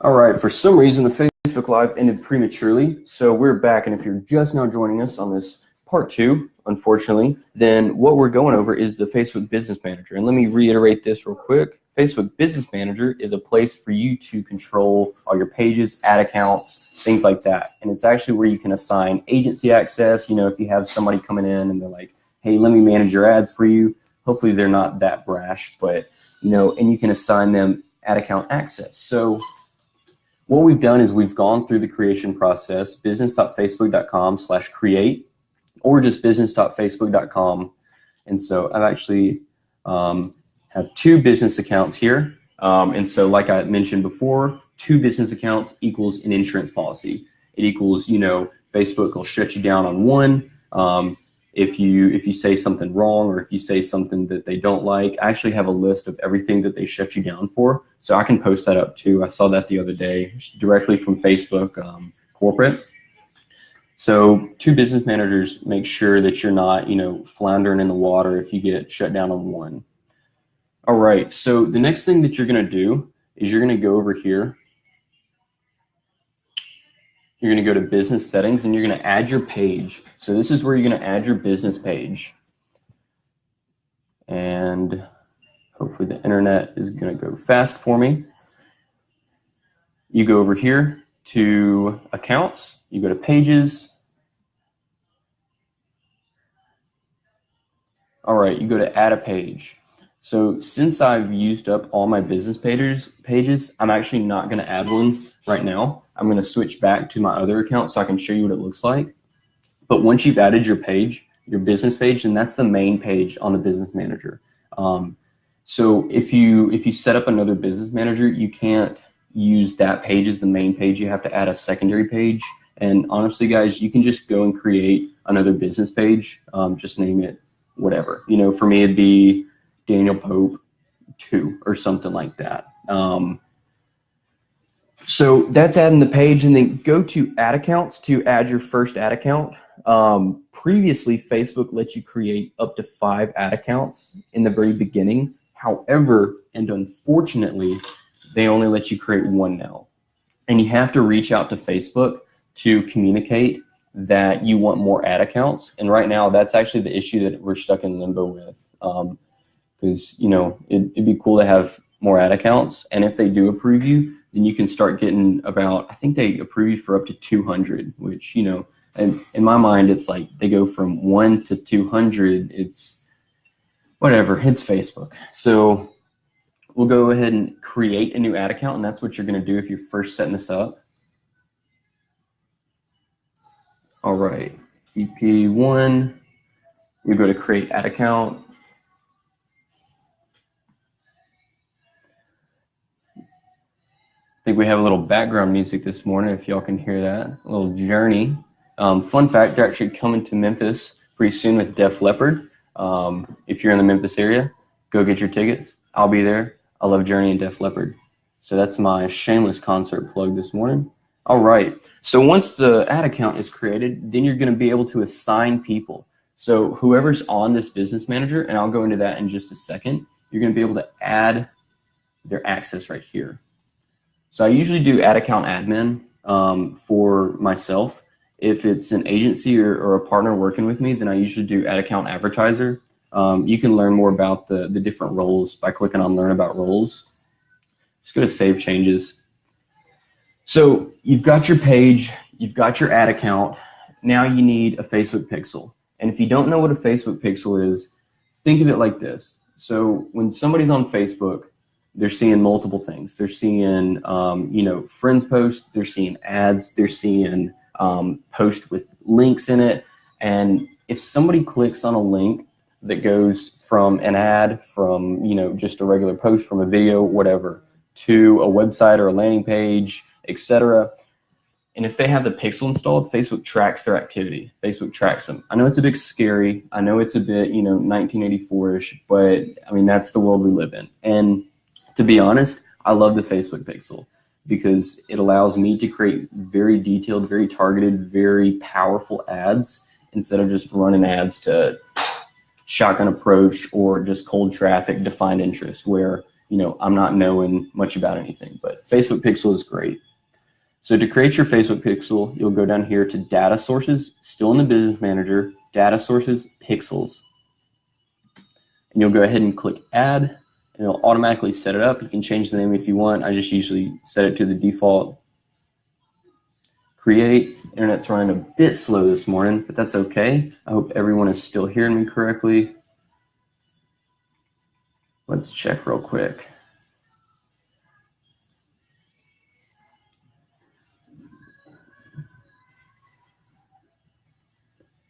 All right, for some reason, the Facebook Live ended prematurely, so we're back. And if you're just now joining us on this part two, unfortunately, then what we're going over is the Facebook Business Manager. And let me reiterate this real quick. Facebook Business Manager is a place for you to control all your pages, ad accounts, things like that. And it's actually where you can assign agency access. You know, if you have somebody coming in and they're like, hey, let me manage your ads for you. Hopefully they're not that brash, but, you know, and you can assign them ad account access. So what we've done is we've gone through the creation process, business.facebook.com/create, or just business.facebook.com. And so I've actually have two business accounts here. And so like I mentioned before, two business accounts equals an insurance policy. It equals, you know, Facebook will shut you down on one. If you say something wrong, or if you say something that they don't like, I actually have a list of everything that they shut you down for. So I can post that up too. I saw that the other day directly from Facebook corporate. So two business managers make sure that you're not, you know, floundering in the water if you get shut down on one. All right, so the next thing that you're gonna do is you're gonna go over here. You're going to go to business settings and you're going to add your page. So this is where you're going to add your business page. And hopefully the internet is going to go fast for me. You go over here to accounts, you go to pages. All right, you go to add a page. So since I've used up all my business pages, I'm actually not going to add one right now. I'm going to switch back to my other account so I can show you what it looks like. But once you've added your page, your business page, and that's the main page on the business manager. So if you set up another business manager, you can't use that page as the main page. You have to add a secondary page. And honestly, guys, you can just go and create another business page. Just name it whatever. You know, for me, it'd be Daniel Pope 2 or something like that. So that's adding the page, and then go to ad accounts to add your first ad account. Previously, Facebook let you create up to 5 ad accounts in the very beginning. However, and unfortunately, they only let you create one now. And you have to reach out to Facebook to communicate that you want more ad accounts. And right now, that's actually the issue that we're stuck in limbo with. Because, you know, it'd be cool to have more ad accounts. And if they do approve you, then you can start getting about, I think they approve you for up to 200, which, you know, and in my mind, it's like they go from 1 to 200. It's whatever, it's Facebook. So we'll go ahead and create a new ad account, and that's what you're going to do if you're first setting this up. All right, EP1, you go to create ad account. I think we have a little background music this morning, if y'all can hear that, a little Journey. Fun fact, they're actually coming to Memphis pretty soon with Def Leppard. If you're in the Memphis area, go get your tickets. I'll be there. I love Journey and Def Leppard. So that's my shameless concert plug this morning. All right, so once the ad account is created, then you're gonna be able to assign people. So whoever's on this business manager, and I'll go into that in just a second, you're gonna be able to add their access right here. So I usually do ad account admin for myself. If it's an agency or a partner working with me, then I usually do ad account advertiser. You can learn more about the different roles by clicking on learn about roles. Just go to save changes. So you've got your page, you've got your ad account. Now you need a Facebook pixel. And if you don't know what a Facebook pixel is, think of it like this. So when somebody's on Facebook, they're seeing multiple things. They're seeing, you know, friends post, they're seeing ads, they're seeing post with links in it. And if somebody clicks on a link that goes from an ad, from, you know, just a regular post, from a video, whatever, to a website or a landing page, etc. And if they have the pixel installed, Facebook tracks their activity. Facebook tracks them. I know it's a bit scary. I know it's a bit, you know, 1984-ish, but I mean, that's the world we live in. And to be honest, I love the Facebook pixel because it allows me to create very detailed, very targeted, very powerful ads instead of just running ads to shotgun approach or just cold traffic, defined interest, where I'm not knowing much about anything, but Facebook Pixel is great. So to create your Facebook Pixel, you'll go down here to Data Sources, still in the Business Manager, Data Sources, Pixels. And you'll go ahead and click Add, and it'll automatically set it up. You can change the name if you want. I just usually set it to the default. Create. Internet's running a bit slow this morning, but that's okay. I hope everyone is still hearing me correctly. Let's check real quick.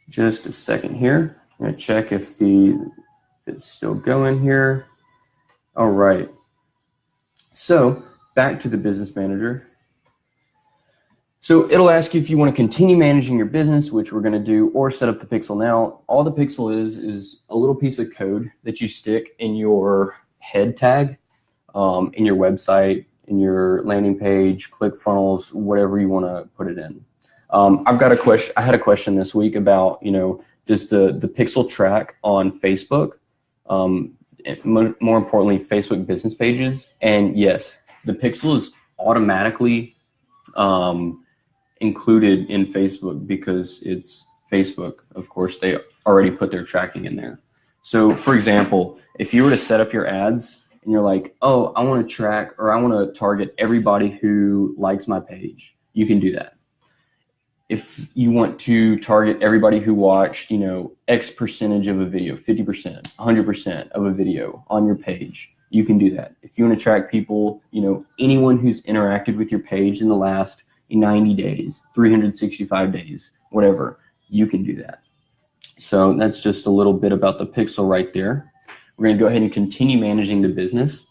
Just a second here. I'm going to check if it's still going here. All right. So back to the Business Manager. So it'll ask you if you want to continue managing your business, which we're going to do, or set up the pixel. Now, all the pixel is a little piece of code that you stick in your head tag, in your website, in your landing page, ClickFunnels, whatever you want to put it in. I've got a question. I had a question this week about, does the pixel track on Facebook, more importantly, Facebook business pages? And yes, the pixel is automatically included in Facebook because it's Facebook. Of course, they already put their tracking in there. So for example, if you were to set up your ads and you're like, oh, I want to track, or I want to target everybody who likes my page, you can do that. If you want to target everybody who watched, X percentage of a video, 50%, 100% of a video on your page, you can do that. If you want to track people, anyone who's interacted with your page in the last 90 days, 365 days, whatever, you can do that. So that's just a little bit about the pixel right there. We're going to go ahead and continue managing the business.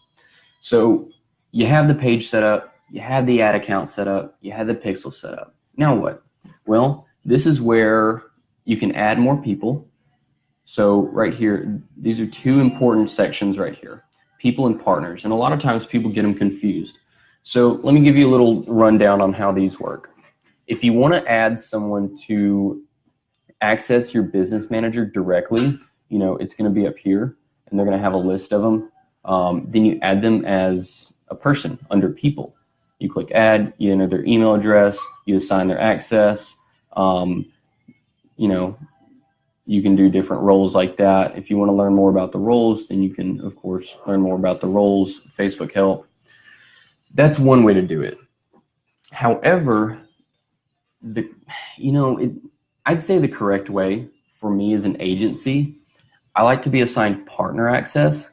So you have the page set up, you have the ad account set up, you have the pixel set up. Now what? Well, this is where you can add more people. So right here, these are two important sections right here, people and partners. And a lot of times people get them confused. So let me give you a little rundown on how these work. If you want to add someone to access your Business Manager directly, it's going to be up here and they're going to have a list of them. Then you add them as a person under people. You click add, you enter their email address, you assign their access. You can do different roles like that. If you want to learn more about the roles, then you can, of course, learn more about the roles, Facebook help. That's one way to do it. However, I'd say the correct way for me as an agency, I like to be assigned partner access,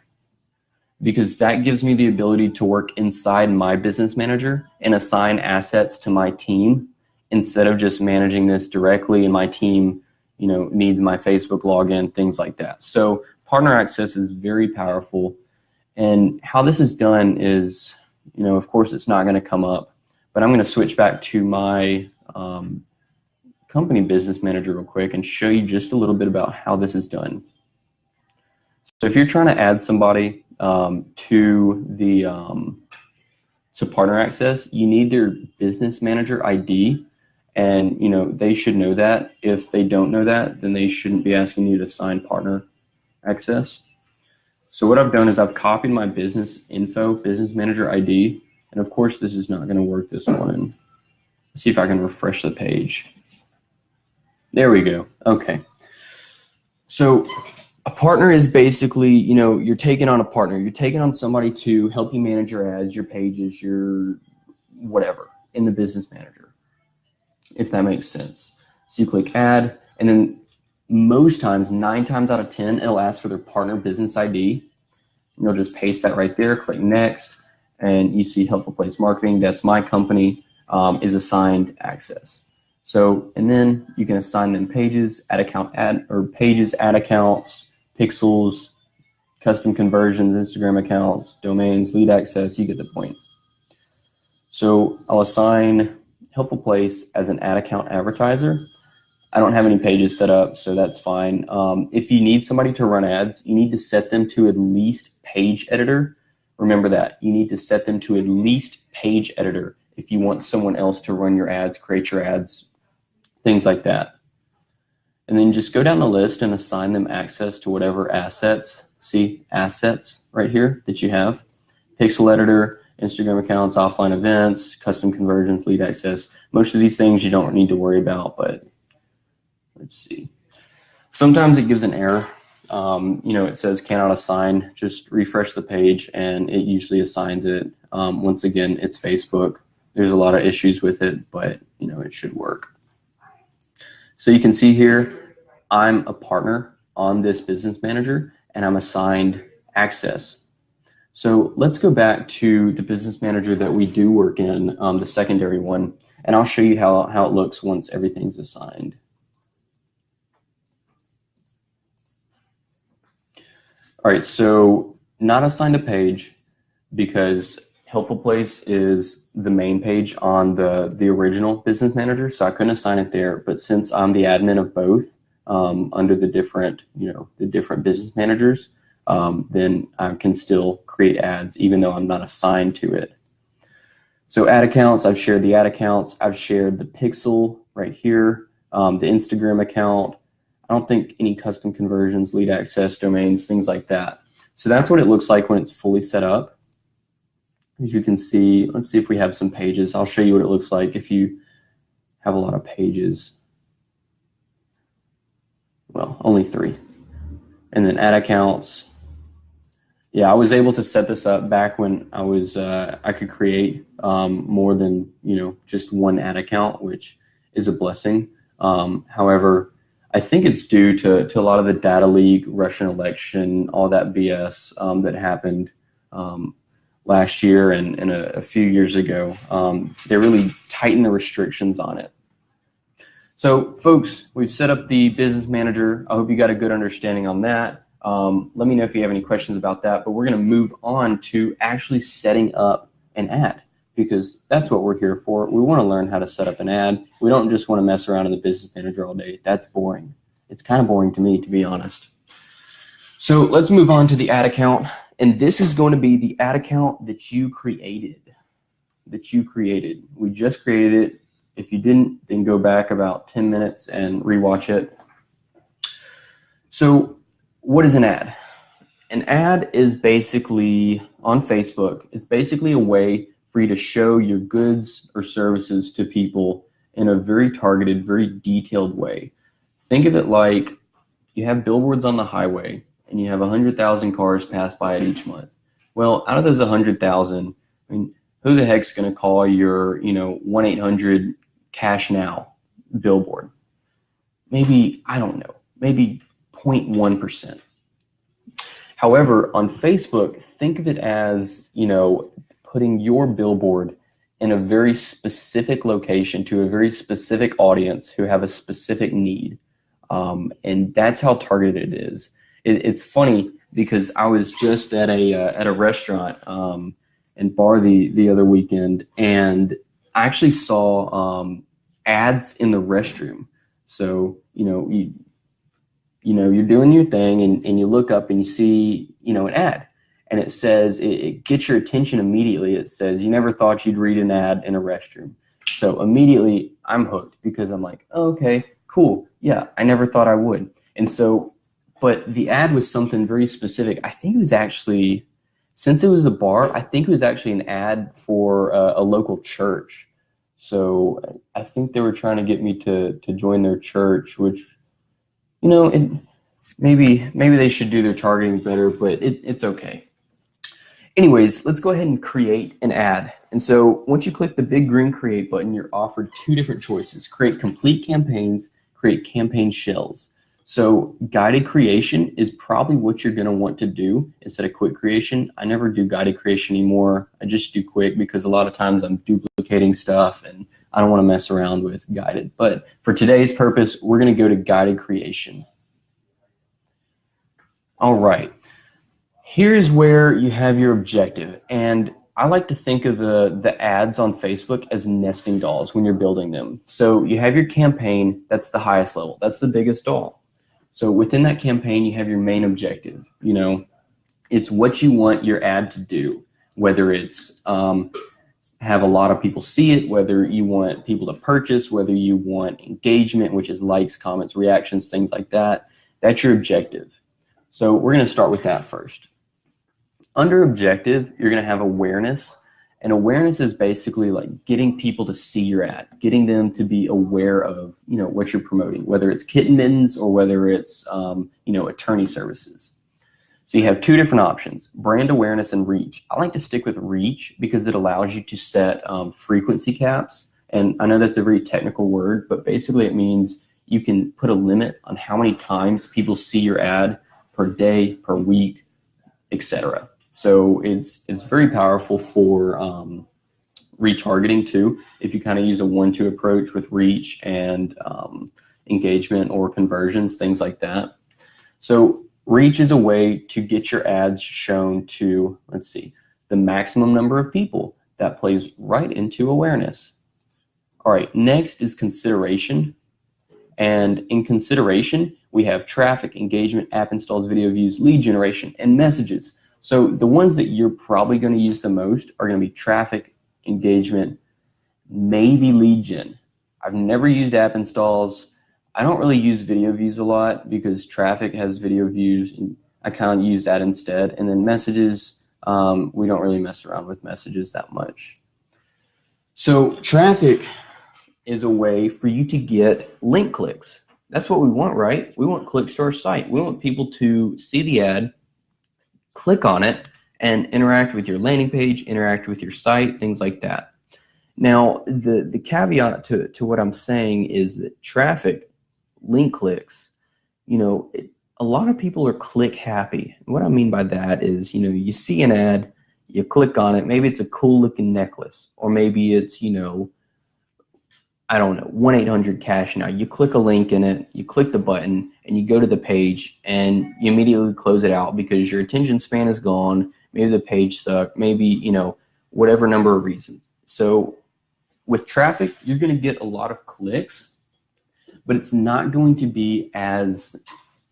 because that gives me the ability to work inside my Business Manager and assign assets to my team instead of just managing this directly, and my team, needs my Facebook login, things like that. So partner access is very powerful. And how this is done is, of course, it's not going to come up, but I'm going to switch back to my company Business Manager real quick and show you just a little bit about how this is done. So if you're trying to add somebody to partner access, you need their Business Manager ID, and they should know that. If they don't know that, then they shouldn't be asking you to sign partner access. So what I've done is I've copied my business info, Business Manager ID, and of course this is not going to work this morning. Let's see if I can refresh the page. There we go. Okay. So a partner is basically, you're taking on a partner. You're taking on somebody to help you manage your ads, your pages, your whatever in the Business Manager, if that makes sense. So you click add, and then most times, 9 times out of 10, it'll ask for their partner business ID. You'll just paste that right there, click next, and you see Helpful Plates Marketing. That's my company, is assigned access. So, and then you can assign them pages, ad accounts, pixels, custom conversions, Instagram accounts, domains, lead access. You get the point. So I'll assign Helpful Place as an ad account advertiser. I don't have any pages set up, so that's fine. If you need somebody to run ads, you need to set them to at least page editor. Remember that. You need to set them to at least page editor if you want someone else to run your ads, create your ads, things like that. And then just go down the list and assign them access to whatever assets. See assets right here that you have. Pixel editor, Instagram accounts, offline events, custom conversions, lead access. Most of these things you don't need to worry about, but let's see. Sometimes it gives an error. It says cannot assign. Just refresh the page and it usually assigns it. Once again, it's Facebook. There's a lot of issues with it, but it should work. So you can see here, I'm a partner on this business manager and I'm assigned access. So let's go back to the business manager that we do work in, the secondary one, and I'll show you how it looks once everything's assigned. All right, so not assigned a page because Helpful Place is the main page on the original business manager, so I couldn't assign it there. But since I'm the admin of both under the different business managers, then I can still create ads even though I'm not assigned to it. So ad accounts, I've shared the ad accounts. I've shared the Pixel right here, the Instagram account. I don't think any custom conversions, lead access, domains, things like that. So that's what it looks like when it's fully set up. As you can see, let's see if we have some pages. I'll show you what it looks like if you have a lot of pages. Well, only 3. And then ad accounts. Yeah, I was able to set this up back when I could create more than just one ad account, which is a blessing. However, I think it's due to a lot of the data leak, Russian election, all that BS that happened last year and a few years ago. They really tightened the restrictions on it. So folks, we've set up the business manager. I hope you got a good understanding on that. Let me know if you have any questions about that, but we're going to move on to actually setting up an ad because that's what we're here for. We want to learn how to set up an ad. We don't just want to mess around in the business manager all day. That's boring. It's kind of boring to me, to be honest. So let's move on to the ad account. And this is going to be the ad account that you created. We just created it. If you didn't, then go back about 10 minutes and rewatch it. So what is an ad? An ad is basically, on Facebook, it's basically a way for you to show your goods or services to people in a very targeted, very detailed way. Think of it like you have billboards on the highway and you have 100,000 cars pass by it each month. Well, out of those 100,000, I mean, who the heck's going to call your 1-800 cash now billboard? Maybe, I don't know, maybe 0.1%. However, on Facebook, think of it as, putting your billboard in a very specific location to a very specific audience who have a specific need. And that's how targeted it is. It's funny because I was just at a restaurant and bar the other weekend, and I actually saw ads in the restroom. So, you're doing your thing and you look up and you see, an ad, and it says, it gets your attention immediately. It says, you never thought you'd read an ad in a restroom. So immediately I'm hooked because I'm like, oh, okay, cool. Yeah, I never thought I would. And so, but the ad was something very specific. I think it was actually, since it was a bar, I think it was actually an ad for a local church. So I think they were trying to get me to join their church, which, maybe they should do their targeting better, but it's okay. Anyways, let's go ahead and create an ad. And so once you click the big green create button, you're offered 2 different choices: create complete campaigns, create campaign shells. So guided creation is probably what you're going to want to do instead of quick creation. I never do guided creation anymore. I just do quick because a lot of times I'm duplicating stuff and I don't want to mess around with guided. But for today's purpose, we're going to go to guided creation. All right. Here's where you have your objective. And I like to think of the ads on Facebook as nesting dolls when you're building them. So you have your campaign, that's the highest level. That's the biggest doll. So within that campaign, you have your main objective. It's what you want your ad to do, whether it's have a lot of people see it, whether you want people to purchase, whether you want engagement, which is likes, comments, reactions, things like that. That's your objective. So we're going to start with that first. Under objective, you're going to have awareness. And awareness is basically like getting people to see your ad, getting them to be aware of, what you're promoting, whether it's kitten mittens or whether it's, attorney services. So you have two different options, brand awareness and reach. I like to stick with reach because it allows you to set frequency caps. And I know that's a very technical word, but basically it means you can put a limit on how many times people see your ad per day, per week, etc. So it's very powerful for retargeting too. If you kind of use a 1-2 approach with reach and engagement or conversions, things like that. So reach is a way to get your ads shown to, let's see, the maximum number of people. That plays right into awareness. All right, next is consideration. And in consideration, we have traffic, engagement, app installs, video views, lead generation, and messages. So the ones that you're probably going to use the most are going to be traffic, engagement, maybe lead gen. I've never used app installs. I don't really use video views a lot because traffic has video views, and I kind of use that instead. And then messages, we don't really mess around with messages that much. So traffic is a way for you to get link clicks. That's what we want, right? We want clicks to our site. We want people to see the ad, click on it, and interact with your landing page, interact with your site, things like that. Now, the caveat to what I'm saying is that traffic, link clicks, a lot of people are click happy. What I mean by that is, you see an ad, you click on it, maybe it's a cool looking necklace, or maybe it's, I don't know, 1-800-CASH now. You click a link in it, you click the button, and you go to the page, and you immediately close it out because your attention span is gone. Maybe the page sucked, maybe, whatever number of reasons. So with traffic, you're going to get a lot of clicks, but it's not going to be as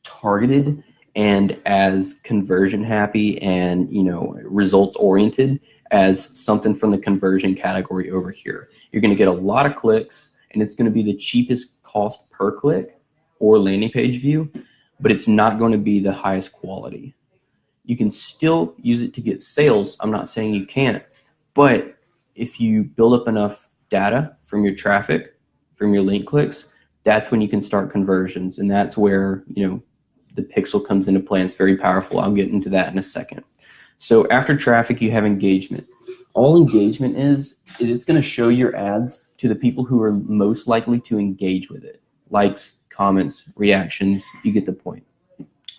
targeted and as conversion happy and, results oriented as something from the conversion category over here. You're going to get a lot of clicks, and it's going to be the cheapest cost per click or landing page view, but it's not going to be the highest quality. You can still use it to get sales. I'm not saying you can't, but if you build up enough data from your traffic, from your link clicks, that's when you can start conversions, and that's where, the pixel comes into play. It's very powerful. I'll get into that in a second. So after traffic, you have engagement. All engagement is it's going to show your ads to the people who are most likely to engage with it. Likes, comments, reactions, you get the point.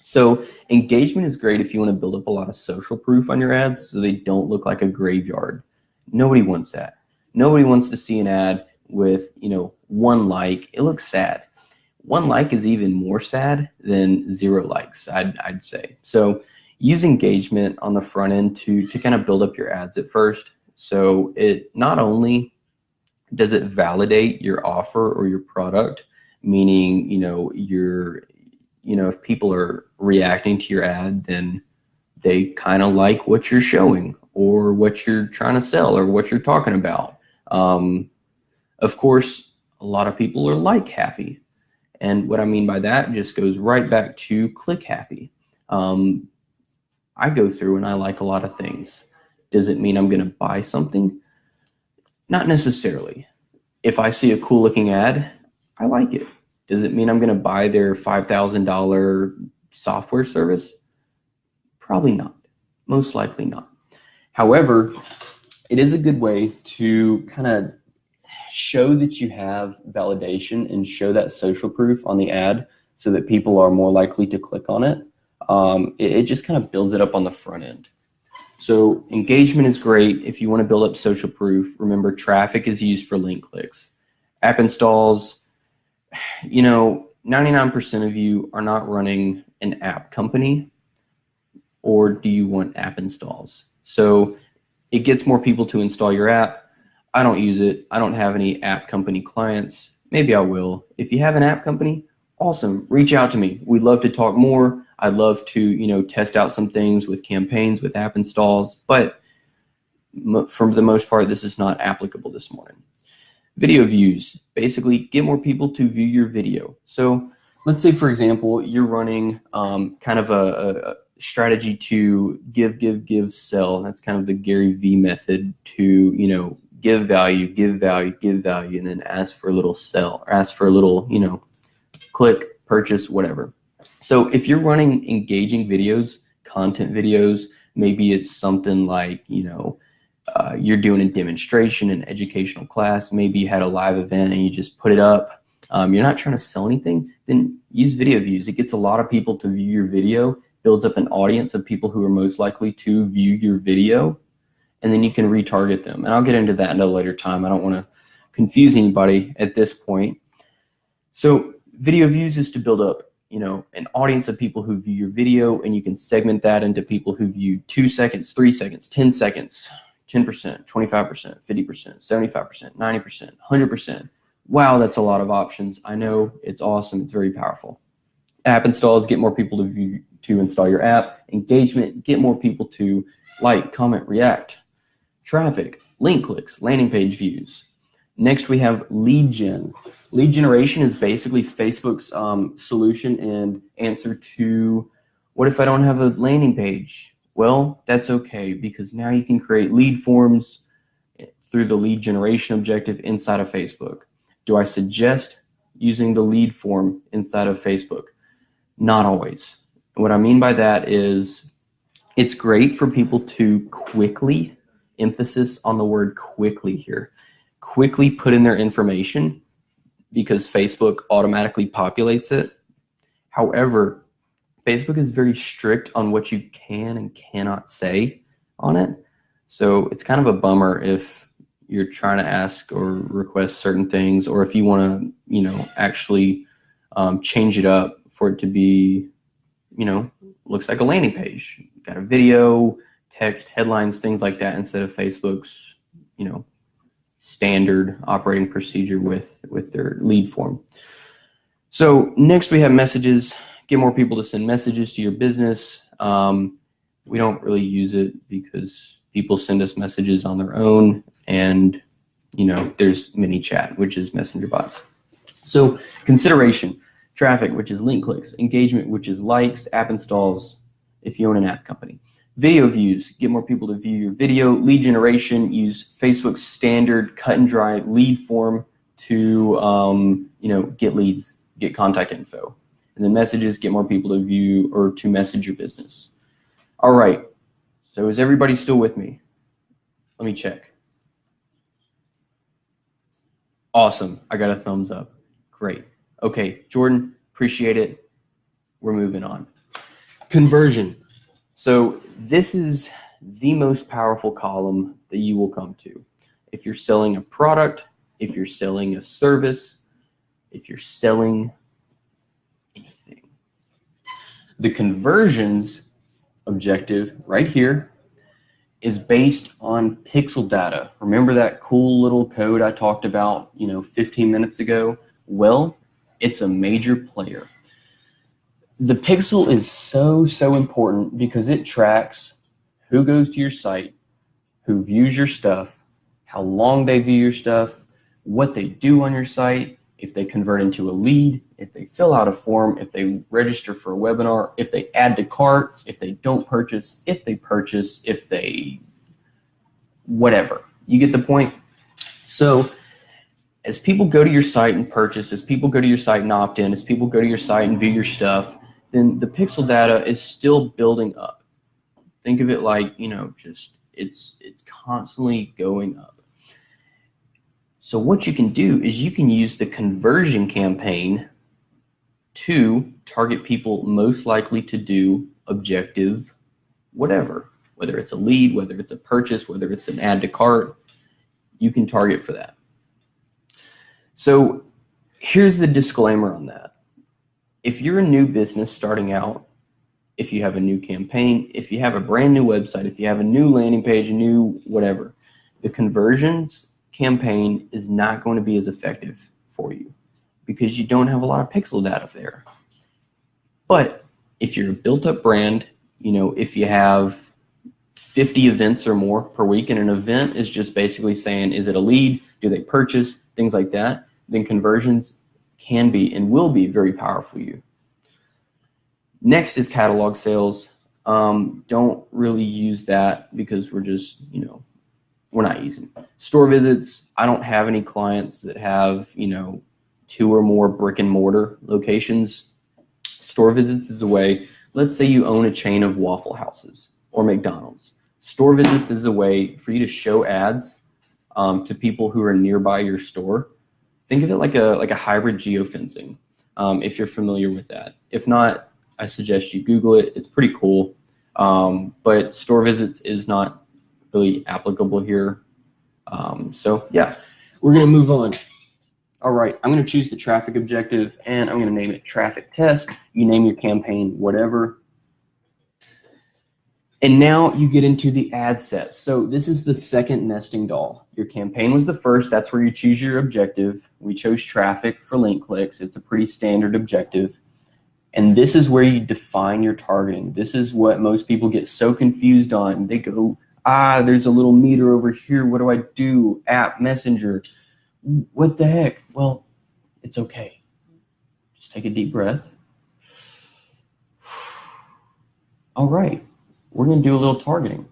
So engagement is great if you want to build up a lot of social proof on your ads so they don't look like a graveyard. Nobody wants that. Nobody wants to see an ad with, 1 like. It looks sad. 1 like is even more sad than 0 likes, I'd say. So use engagement on the front end to kind of build up your ads at first. So it not only does it validate your offer or your product, meaning, if people are reacting to your ad, then they kind of like what you're showing or what you're trying to sell or what you're talking about. Of course, a lot of people are like happy. And what I mean by that just goes right back to click happy. I go through and I like a lot of things. Does it mean I'm going to buy something? Not necessarily. If I see a cool looking ad, I like it. Does it mean I'm going to buy their $5,000 software service? Probably not. Most likely not. However, it is a good way to kind of show that you have validation and show that social proof on the ad so that people are more likely to click on it. It just kind of builds it up on the front end. So engagement is great if you want to build up social proof. Remember, traffic is used for link clicks. App installs, 99% of you are not running an app company, or do you want app installs? So it gets more people to install your app. I don't use it. I don't have any app company clients. Maybe I will. If you have an app company, awesome. Reach out to me. We'd love to talk more. I'd love to, test out some things with campaigns, with app installs, but for the most part, this is not applicable this morning. Video views, basically get more people to view your video. So let's say, for example, you're running kind of a strategy to give, sell. That's kind of the Gary V method to, you know, give value, and then ask for a little sell, or ask for a little, you know, click, purchase, whatever. So if you're running engaging videos, content videos, maybe it's something like, you know, you're doing a demonstration, an educational class, maybe you had a live event and you just put it up. You're not trying to sell anything, then use video views. It gets a lot of people to view your video, builds up an audience of people who are most likely to view your video, and then you can retarget them. And I'll get into that at a later time. I don't want to confuse anybody at this point. So video views is to build up, you know, an audience of people who view your video, and you can segment that into people who view 2 seconds, 3 seconds, 10 seconds, 10%, 25%, 50%, 75%, 90%, 100%. Wow, that's a lot of options. I know, it's awesome. It's very powerful. App installs, get more people to install your app. Engagement, get more people to like, comment, react. Traffic, link clicks, landing page views. Next, we have lead gen. Lead generation is basically Facebook's solution and answer to, what if I don't have a landing page? Well, that's okay, because now you can create lead forms through the lead generation objective inside of Facebook. Do I suggest using the lead form inside of Facebook? Not always. What I mean by that is it's great for people to quickly, emphasis on the word quickly here, quickly put in their information because Facebook automatically populates it. However, Facebook is very strict on what you can and cannot say on it. So it's kind of a bummer if you're trying to ask or request certain things, or if you want to, you know, actually change it up for it to be, you know, looks like a landing page. You've got a video, text, headlines, things like that, instead of Facebook's, you know, standard operating procedure with their lead form. So next we have messages. Get more people to send messages to your business. We don't really use it because people send us messages on their own, and you know, there's ManyChat, which is messenger bots. So consideration, traffic, which is link clicks, engagement, which is likes, app installs, if you own an app company. Video views, get more people to view your video. Lead generation, use Facebook's standard cut and dry lead form to you know, get leads, get contact info. And then messages, get more people to view or to message your business. All right, so is everybody still with me? Let me check. Awesome, I got a thumbs up. Great. Okay, Jordan, appreciate it. We're moving on. Conversion. So this is the most powerful column that you will come to. If you're selling a product, if you're selling a service, if you're selling anything. The conversions objective right here is based on pixel data. Remember that cool little code I talked about, you know, 15 minutes ago? Well, it's a major player. The pixel is so important because it tracks who goes to your site, who views your stuff, how long they view your stuff, what they do on your site, if they convert into a lead, if they fill out a form, if they register for a webinar, if they add to cart, if they don't purchase, if they purchase, if they whatever. You get the point? So as people go to your site and purchase, as people go to your site and opt in, as people go to your site and view your stuff, then the pixel data is still building up. Think of it like, you know, just it's constantly going up. So what you can do is you can use the conversion campaign to target people most likely to do objective whatever, whether it's a lead, whether it's a purchase, whether it's an add to cart, you can target for that. So here's the disclaimer on that. If you're a new business starting out, if you have a new campaign, if you have a brand new website, if you have a new landing page, a new whatever, the conversions campaign is not going to be as effective for you because you don't have a lot of pixel data there. But if you're a built up brand, you know, if you have 50 events or more per week, and an event is just basically saying, is it a lead? Do they purchase? Things like that. Then conversions can be and will be very powerful for you. Next is catalog sales. Don't really use that because we're just, we're not using it. Store visits, I don't have any clients that have, 2 or more brick and mortar locations. Store visits is a way, let's say you own a chain of Waffle Houses or McDonald's. Store visits is a way for you to show ads to people who are nearby your store. Think of it like a hybrid geofencing, if you're familiar with that. If not, I suggest you Google it. It's pretty cool. But store visits is not really applicable here. So yeah, we're going to move on. All right, I'm going to choose the traffic objective and I'm going to name it traffic test. You name your campaign, whatever. And now you get into the ad set. So this is the second nesting doll. Your campaign was the first. That's where you choose your objective. We chose traffic for link clicks. It's a pretty standard objective. And this is where you define your targeting. This is what most people get so confused on. They go, there's a little meter over here. What do I do? App, messenger. What the heck? Well, it's okay. Just take a deep breath. All right, we're going to do a little targeting.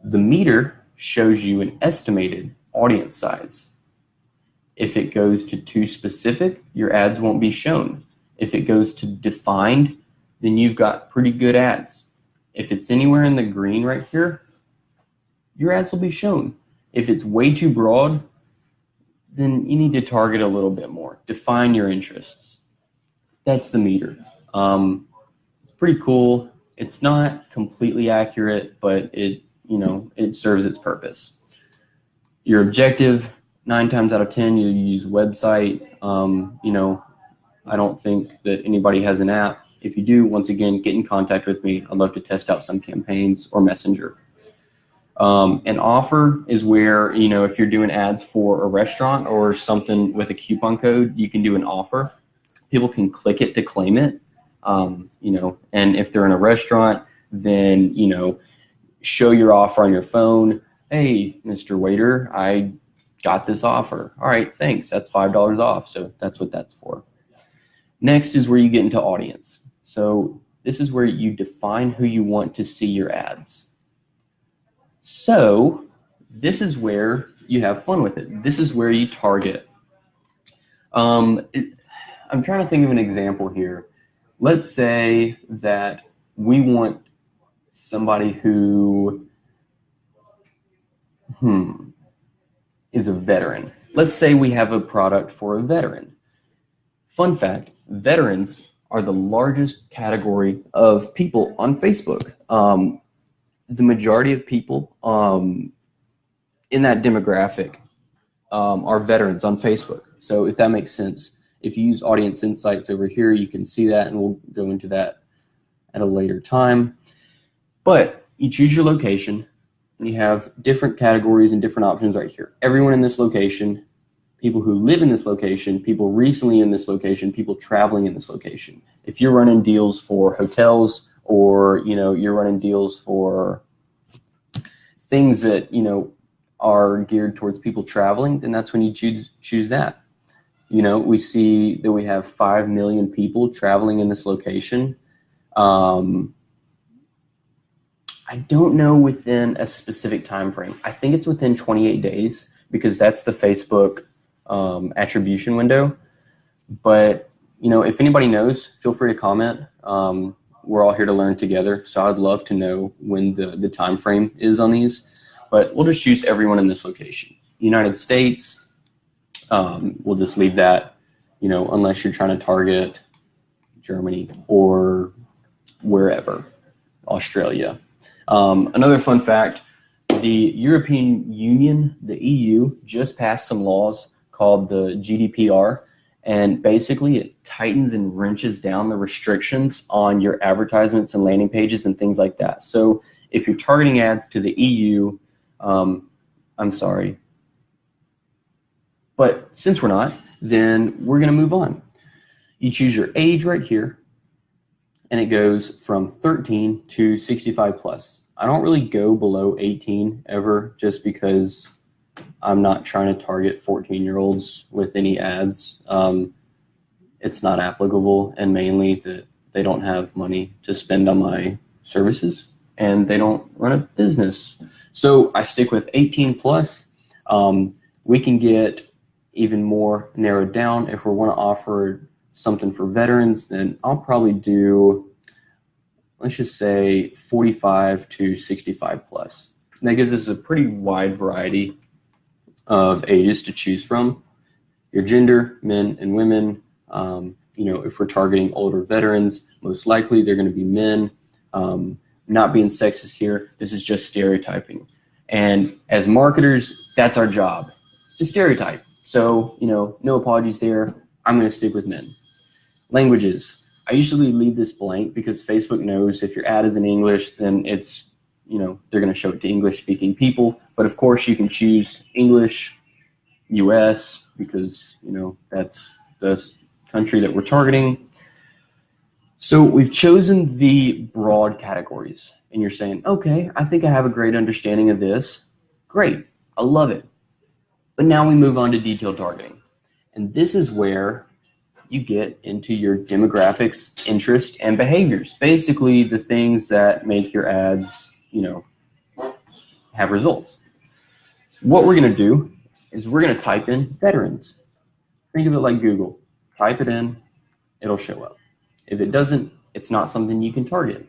The meter shows you an estimated audience size. If it goes to too specific, your ads won't be shown. If it goes to defined, then you've got pretty good ads. If it's anywhere in the green right here, your ads will be shown. If it's way too broad, then you need to target a little bit more. Define your interests. That's the meter. It's pretty cool. It's not completely accurate, but it serves its purpose. Your objective, 9 times out of 10, you use website. I don't think that anybody has an app. If you do, once again, get in contact with me. I'd love to test out some campaigns or Messenger. An offer is where, if you're doing ads for a restaurant or something with a coupon code, you can do an offer. People can click it to claim it, and if they're in a restaurant, then, show your offer on your phone. Hey, Mr. Waiter, I got this offer. All right, thanks. That's $5 off. So that's what that's for. Next is where you get into audience. So this is where you define who you want to see your ads. So this is where you have fun with it. This is where you target. I'm trying to think of an example here. Let's say that we want somebody who is a veteran. Let's say we have a product for a veteran. Fun fact, veterans are the largest category of people on Facebook. The majority of people in that demographic are veterans on Facebook. So if that makes sense, if you use Audience Insights over here, you can see that, and we'll go into that at a later time. But you choose your location, and you have different categories and different options right here. Everyone in this location, people who live in this location, people recently in this location, people traveling in this location. If you're running deals for hotels, or you're running deals for things that are geared towards people traveling, then that's when you choose that. We see that we have 5 million people traveling in this location. I don't know within a specific time frame. I think it's within 28 days because that's the Facebook attribution window. But if anybody knows, feel free to comment. We're all here to learn together, so I'd love to know when the time frame is on these. But we'll just choose everyone in this location. United States, we'll just leave that, unless you're trying to target Germany or wherever, Australia. Another fun fact, the European Union, the EU, just passed some laws called the GDPR. And basically it tightens and wrenches down the restrictions on your advertisements and landing pages and things like that. So if you're targeting ads to the EU, I'm sorry. But since we're not, then we're going to move on. You choose your age right here, and it goes from 13 to 65 plus. I don't really go below 18 ever, just because I'm not trying to target 14-year-olds with any ads. It's not applicable, and mainly that they don't have money to spend on my services and they don't run a business. So I stick with 18 plus. We can get even more narrowed down. If we want to offer something for veterans, then I'll probably do, let's just say 45 to 65 plus. And that gives us a pretty wide variety of ages to choose from. Your gender, men and women. If we're targeting older veterans, most likely they're going to be men. Not being sexist here, this is just stereotyping. And as marketers, that's our job. It's to stereotype. So, no apologies there. I'm going to stick with men. Languages. I usually leave this blank because Facebook knows if your ad is in English, then it's, they're going to show it to English-speaking people. But of course, you can choose English, US, because, that's the country that we're targeting. So we've chosen the broad categories. And you're saying, okay, I think I have a great understanding of this. Great. I love it. But now we move on to detailed targeting. And this is where you get into your demographics, interest, and behaviors. Basically, the things that make your ads, have results. What we're going to do is we're going to type in veterans. Think of it like Google. Type it in, it'll show up. If it doesn't, it's not something you can target.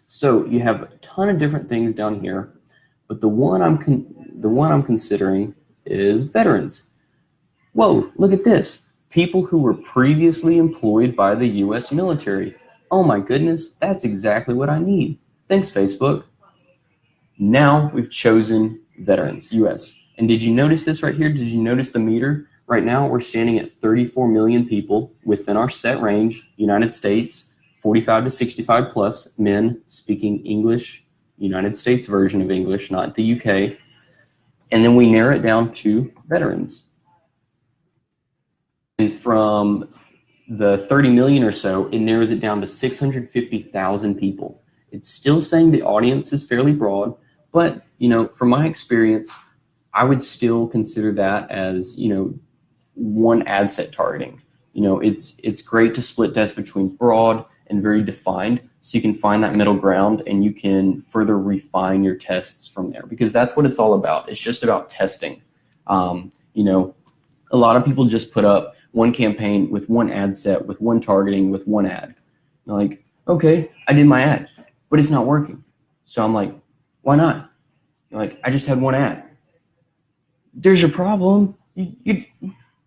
So you have a ton of different things down here, but the one I'm considering is veterans. Whoa, look at this. People who were previously employed by the U.S. military. Oh my goodness, that's exactly what I need. Thanks, Facebook. Now we've chosen veterans, U.S. And did you notice this right here? Did you notice the meter? Right now we're standing at 34 million people within our set range, United States, 45 to 65 plus, men speaking English, United States version of English, not the UK. And then we narrow it down to veterans. And from the 30 million or so, it narrows it down to 650,000 people. It's still saying the audience is fairly broad, but, from my experience, I would still consider that as, one ad set targeting. It's great to split test between broad and very defined, so you can find that middle ground and you can further refine your tests from there, because that's what it's all about. It's just about testing. A lot of people just put up one campaign with one ad set, with one targeting, with one ad. You're like, okay, I did my ad, but it's not working. So I'm like, why not? You're like, I just had one ad. There's your problem.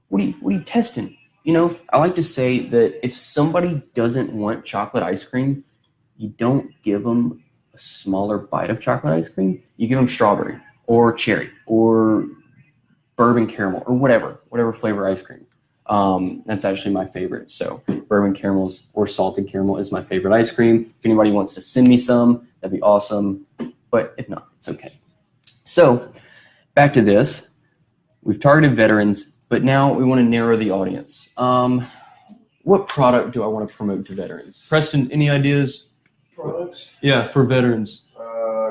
What are you testing? I like to say that if somebody doesn't want chocolate ice cream, you don't give them a smaller bite of chocolate ice cream. You give them strawberry or cherry or bourbon caramel or whatever flavor ice cream. That's actually my favorite. So bourbon caramels or salted caramel is my favorite ice cream. If anybody wants to send me some, that'd be awesome. But if not, it's okay. So back to this. We've targeted veterans, but now we want to narrow the audience. What product do I want to promote to veterans? Preston, any ideas? Products? Yeah, for veterans.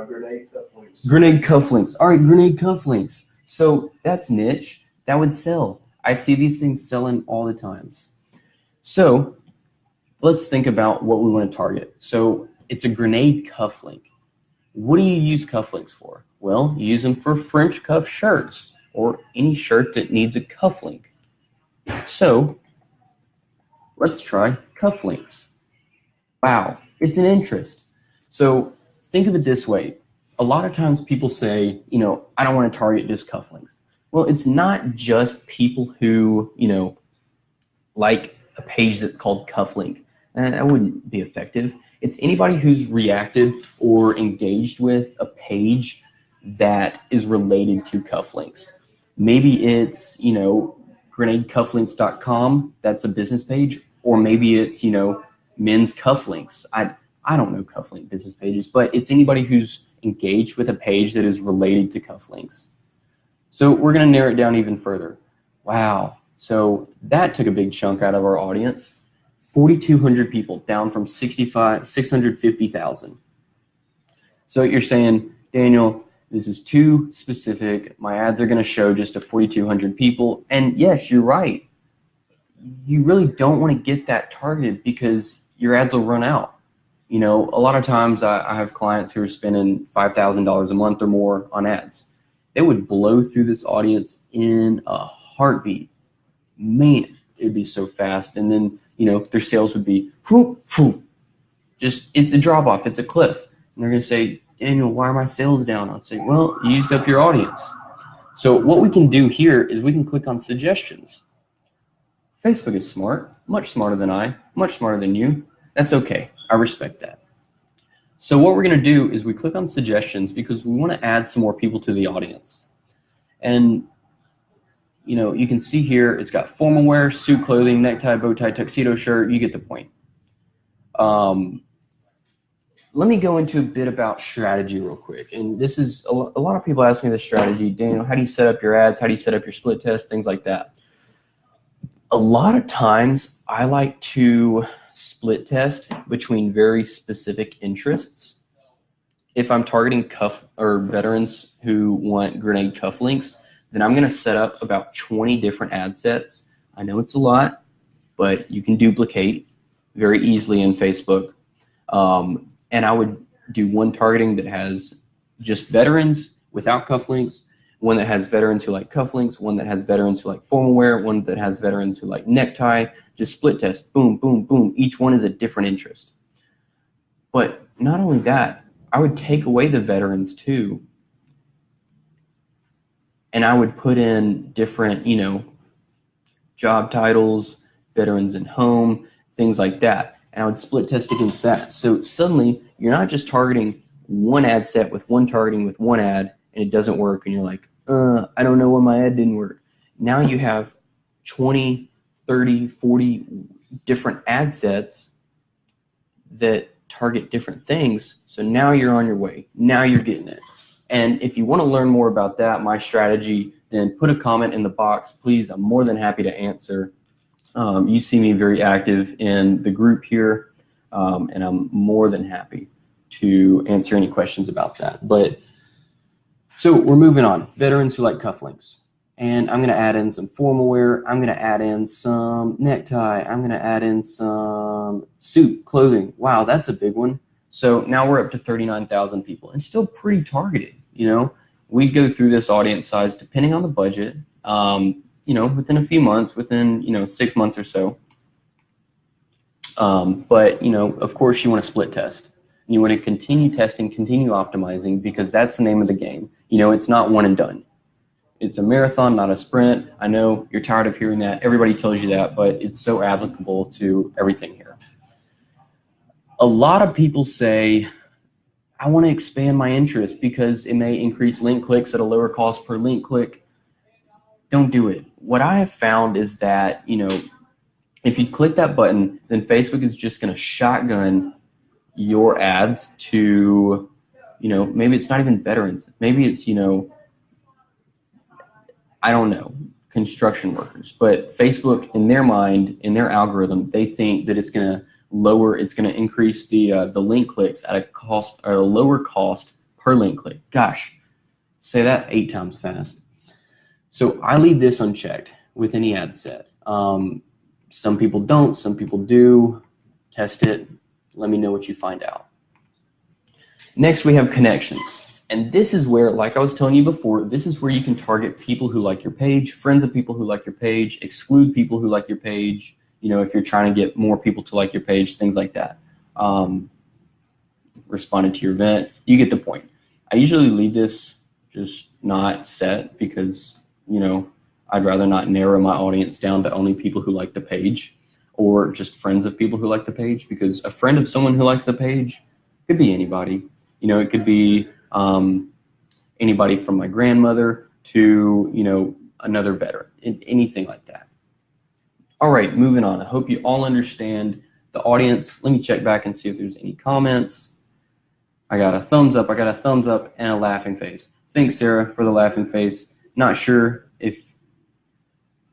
Grenade cufflinks. Grenade cufflinks. All right, grenade cufflinks. So that's niche. That would sell. I see these things selling all the time. So let's think about what we want to target. So it's a grenade cufflink. What do you use cufflinks for? Well, you use them for French cuff shirts or any shirt that needs a cufflink. So let's try cufflinks. Wow, it's an interest. So think of it this way. A lot of times people say, I don't want to target just cufflinks. Well, it's not just people who, like a page that's called cufflink. And that wouldn't be effective. It's anybody who's reacted or engaged with a page that is related to cufflinks. Maybe it's, grenadecufflinks.com. That's a business page. Or maybe it's, men's cufflinks. I don't know cufflink business pages, but it's anybody who's engaged with a page that is related to cufflinks. So we're going to narrow it down even further. Wow. So that took a big chunk out of our audience. 4,200 people, down from 650,000. So you're saying, Daniel, this is too specific. My ads are going to show just to 4,200 people. And yes, you're right. You really don't want to get that targeted because your ads will run out. You know, a lot of times I have clients who are spending $5,000 a month or more on ads. They would blow through this audience in a heartbeat. Man, it'd be so fast. And then, you know, their sales would be, whoop, whoop. Just, it's a drop off, it's a cliff. And they're going to say, Daniel, why are my sales down? I'll say, well, you used up your audience. So what we can do here is we can click on suggestions. Facebook is smart, much smarter than I, much smarter than you. That's okay. I respect that. So what we're going to do is we click on suggestions because we want to add some more people to the audience. And you know, you can see here it's got formal wear, suit clothing, necktie, bow tie, tuxedo shirt. You get the point. Let me go into a bit about strategy real quick. And this is a lot of people ask me this strategy, Daniel, how do you set up your ads? How do you set up your split test? Things like that. A lot of times I like to split test between very specific interests. If I'm targeting veterans who want grenade cufflinks, then I'm going to set up about 20 different ad sets. I know it's a lot, but you can duplicate very easily in Facebook. And I would do one targeting that has just veterans without cufflinks, one that has veterans who like cufflinks, one that has veterans who like formal wear, one that has veterans who like necktie, just split test, boom, boom, boom. Each one is a different interest. But not only that, I would take away the veterans too. And I would put in different, you know, job titles, veterans in home, things like that. And I would split test against that. So suddenly you're not just targeting one ad set with one targeting with one ad and it doesn't work and you're like, I don't know why my ad didn't work. Now you have 20, 30, 40 different ad sets that target different things. So now you're on your way. Now you're getting it. And if you want to learn more about that, my strategy, then put a comment in the box, please. I'm more than happy to answer. You see me very active in the group here, and I'm more than happy to answer any questions about that. But so we're moving on. Veterans who like cufflinks. And I'm going to add in some formal wear. I'm going to add in some necktie. I'm going to add in some suit clothing. Wow, that's a big one. So now we're up to 39,000 people and still pretty targeted. You know, we'd go through this audience size depending on the budget, you know, within a few months, within, you know, 6 months or so. But, you know, of course you want to split test. You want to continue testing, continue optimizing, because that's the name of the game. You know, it's not one and done. It's a marathon, not a sprint. I know you're tired of hearing that. Everybody tells you that, but it's so applicable to everything here. A lot of people say, I want to expand my interest because it may increase link clicks at a lower cost per link click. Don't do it. What I have found is that, you know, if you click that button, then Facebook is just going to shotgun your ads to, you know, maybe it's not even veterans. Maybe it's, you know, I don't know, construction workers. But Facebook, in their mind, in their algorithm, they think that it's going to lower, it's going to increase the link clicks at a cost or a lower cost per link click. Gosh, say that 8 times fast. So I leave this unchecked with any ad set. Some people don't, some people do. Test it. Let me know what you find out. Next, we have connections. And this is where, like I was telling you before, this is where you can target people who like your page, friends of people who like your page, exclude people who like your page, you know, if you're trying to get more people to like your page, things like that. Responded to your event, you get the point. I usually leave this just not set because, you know, I'd rather not narrow my audience down to only people who like the page or just friends of people who like the page, because a friend of someone who likes the page could be anybody. You know, it could be anybody from my grandmother to, you know, another veteran, anything like that. All right, moving on. I hope you all understand the audience. Let me check back and see if there's any comments. I got a thumbs up, and a laughing face. Thanks, Sarah, for the laughing face. Not sure if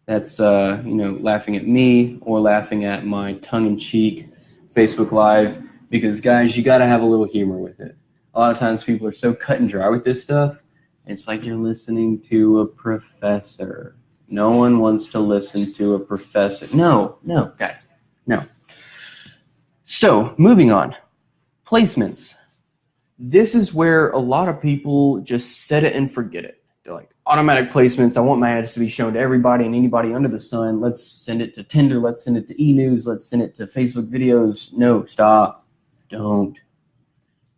that's, you know, laughing at me or laughing at my tongue-in-cheek Facebook Live, because, guys, you got to have a little humor with it. A lot of times people are so cut and dry with this stuff. It's like you're listening to a professor. No one wants to listen to a professor. No, guys, no. So moving on. Placements. This is where a lot of people just set it and forget it. They're like, automatic placements. I want my ads to be shown to everybody and anybody under the sun. Let's send it to Tinder. Let's send it to e-news. Let's send it to Facebook videos. No, stop. Don't.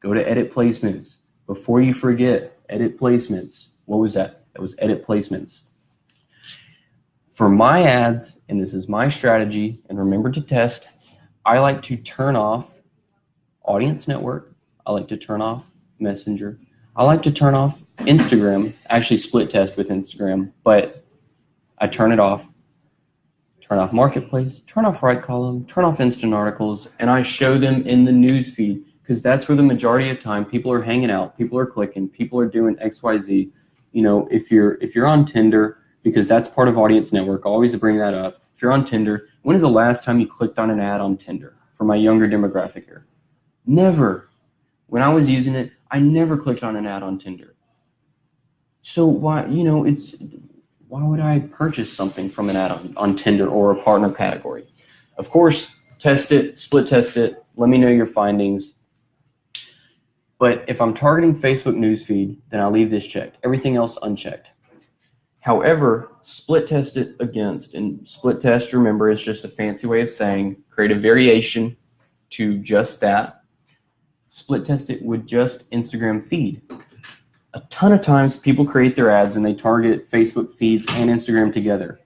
Go to edit placements. Before you forget, edit placements. What was that? That was edit placements. For my ads, and this is my strategy, and remember to test, I like to turn off Audience Network. I like to turn off Messenger. I like to turn off Instagram. I actually split test with Instagram, but I turn it off. Turn off Marketplace, turn off Right Column, turn off Instant Articles, and I show them in the news feed because that's where the majority of time people are hanging out, people are clicking, people are doing XYZ. You know, if you're on Tinder, because that's part of Audience Network, I always bring that up. If you're on Tinder, when is the last time you clicked on an ad on Tinder for my younger demographic here? Never. When I was using it, I never clicked on an ad on Tinder. So why would I purchase something from an ad on Tinder or a partner category? Of course, test it, split test it, let me know your findings. But if I'm targeting Facebook newsfeed, then I'll leave this checked. Everything else unchecked. However, split test it against, and split test, remember, is just a fancy way of saying create a variation to just that. Split test it with just Instagram feed. A ton of times people create their ads and they target Facebook feeds and Instagram together.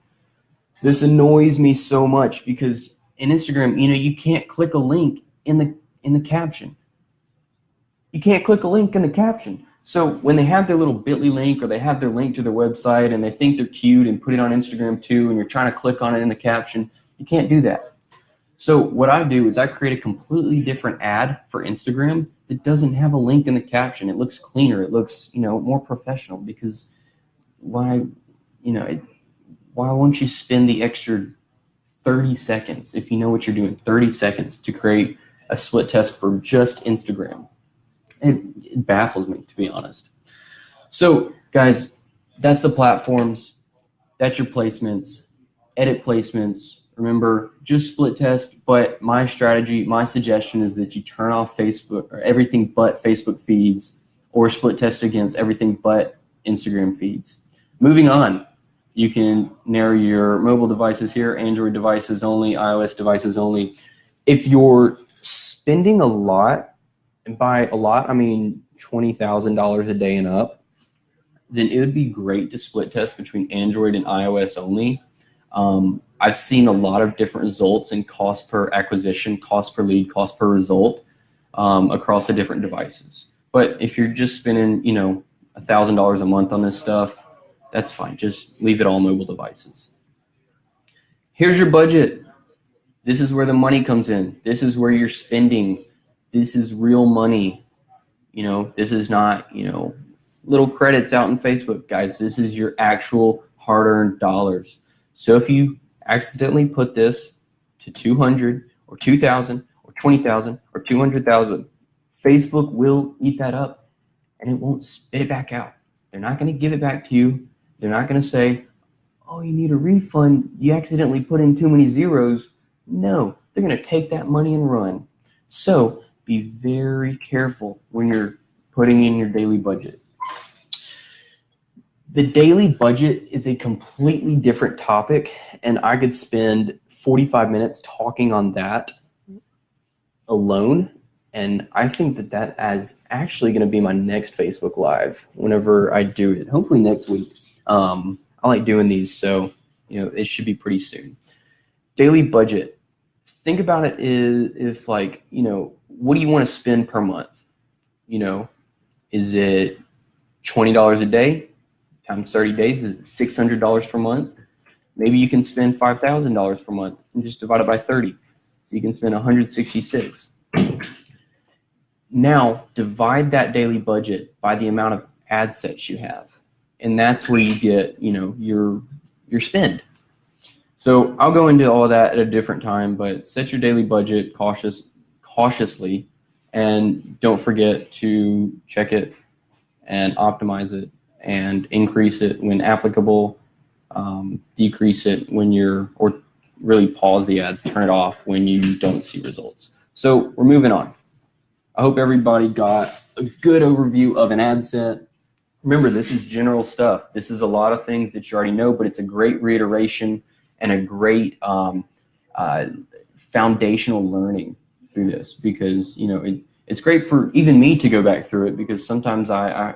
This annoys me so much because in Instagram, you can't click a link in the caption. You can't click a link in the caption. So when they have their little bit.ly link or they have their link to their website and they think they're cute and put it on Instagram too and you're trying to click on it in the caption, you can't do that. So what I do is I create a completely different ad for Instagram that doesn't have a link in the caption. It looks cleaner. It looks, more professional because why won't you spend the extra 30 seconds if you know what you're doing, 30 seconds to create a split test for just Instagram? It baffles me, to be honest. So guys, that's the platforms. That's your placements, edit placements. Remember, just split test, but my strategy, my suggestion is that you turn off Facebook or everything but Facebook feeds or split test against everything but Instagram feeds. Moving on, you can narrow your mobile devices here, Android devices only, iOS devices only. If you're spending a lot, and by a lot, I mean $20,000 a day and up, then it would be great to split test between Android and iOS only. I've seen a lot of different results in cost per acquisition, cost per lead, cost per result across the different devices. But if you're just spending, $1,000 a month on this stuff, that's fine. Just leave it all mobile devices. Here's your budget. This is where the money comes in. This is where you're spending. This is real money. This is not, little credits out in Facebook, guys. This is your actual hard-earned dollars. So if you accidentally put this to 200 or 2,000 or 20,000 or 200,000, Facebook will eat that up and it won't spit it back out. They're not going to give it back to you. They're not going to say, oh, you need a refund. You accidentally put in too many zeros. No, they're going to take that money and run. So be very careful when you're putting in your daily budget. The daily budget is a completely different topic, and I could spend 45 minutes talking on that alone. And I think that is actually going to be my next Facebook Live whenever I do it, hopefully next week. I like doing these, so it should be pretty soon. Daily budget. Think about it if what do you want to spend per month? Is it $20 a day? Times 30 days is $600 per month. Maybe you can spend $5,000 per month and just divide it by 30. You can spend 166. Now divide that daily budget by the amount of ad sets you have, and that's where you get your spend. So I'll go into all that at a different time, but set your daily budget cautiously, and don't forget to check it and optimize it and increase it when applicable, decrease it or really pause the ads, turn it off when you don't see results. So we're moving on. I hope everybody got a good overview of an ad set. Remember, this is general stuff. This is a lot of things that you already know, but it's a great reiteration and a great foundational learning through this, because it's great for even me to go back through it, because sometimes I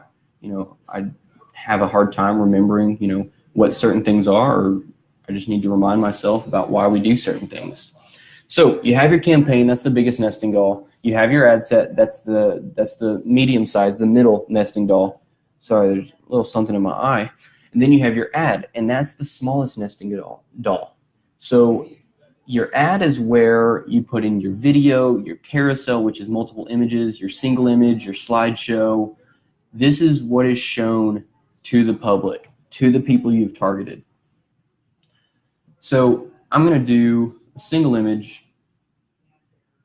have a hard time remembering what certain things are, or I just need to remind myself about why we do certain things. So you have your campaign, that's the biggest nesting doll. You have your ad set, that's the medium size, the middle nesting doll. Sorry, there's a little something in my eye. And then you have your ad, and that's the smallest nesting doll. So your ad is where you put in your video, your carousel, which is multiple images, your single image, your slideshow. This is what is shown to the public, to the people you've targeted. So I'm going to do a single image,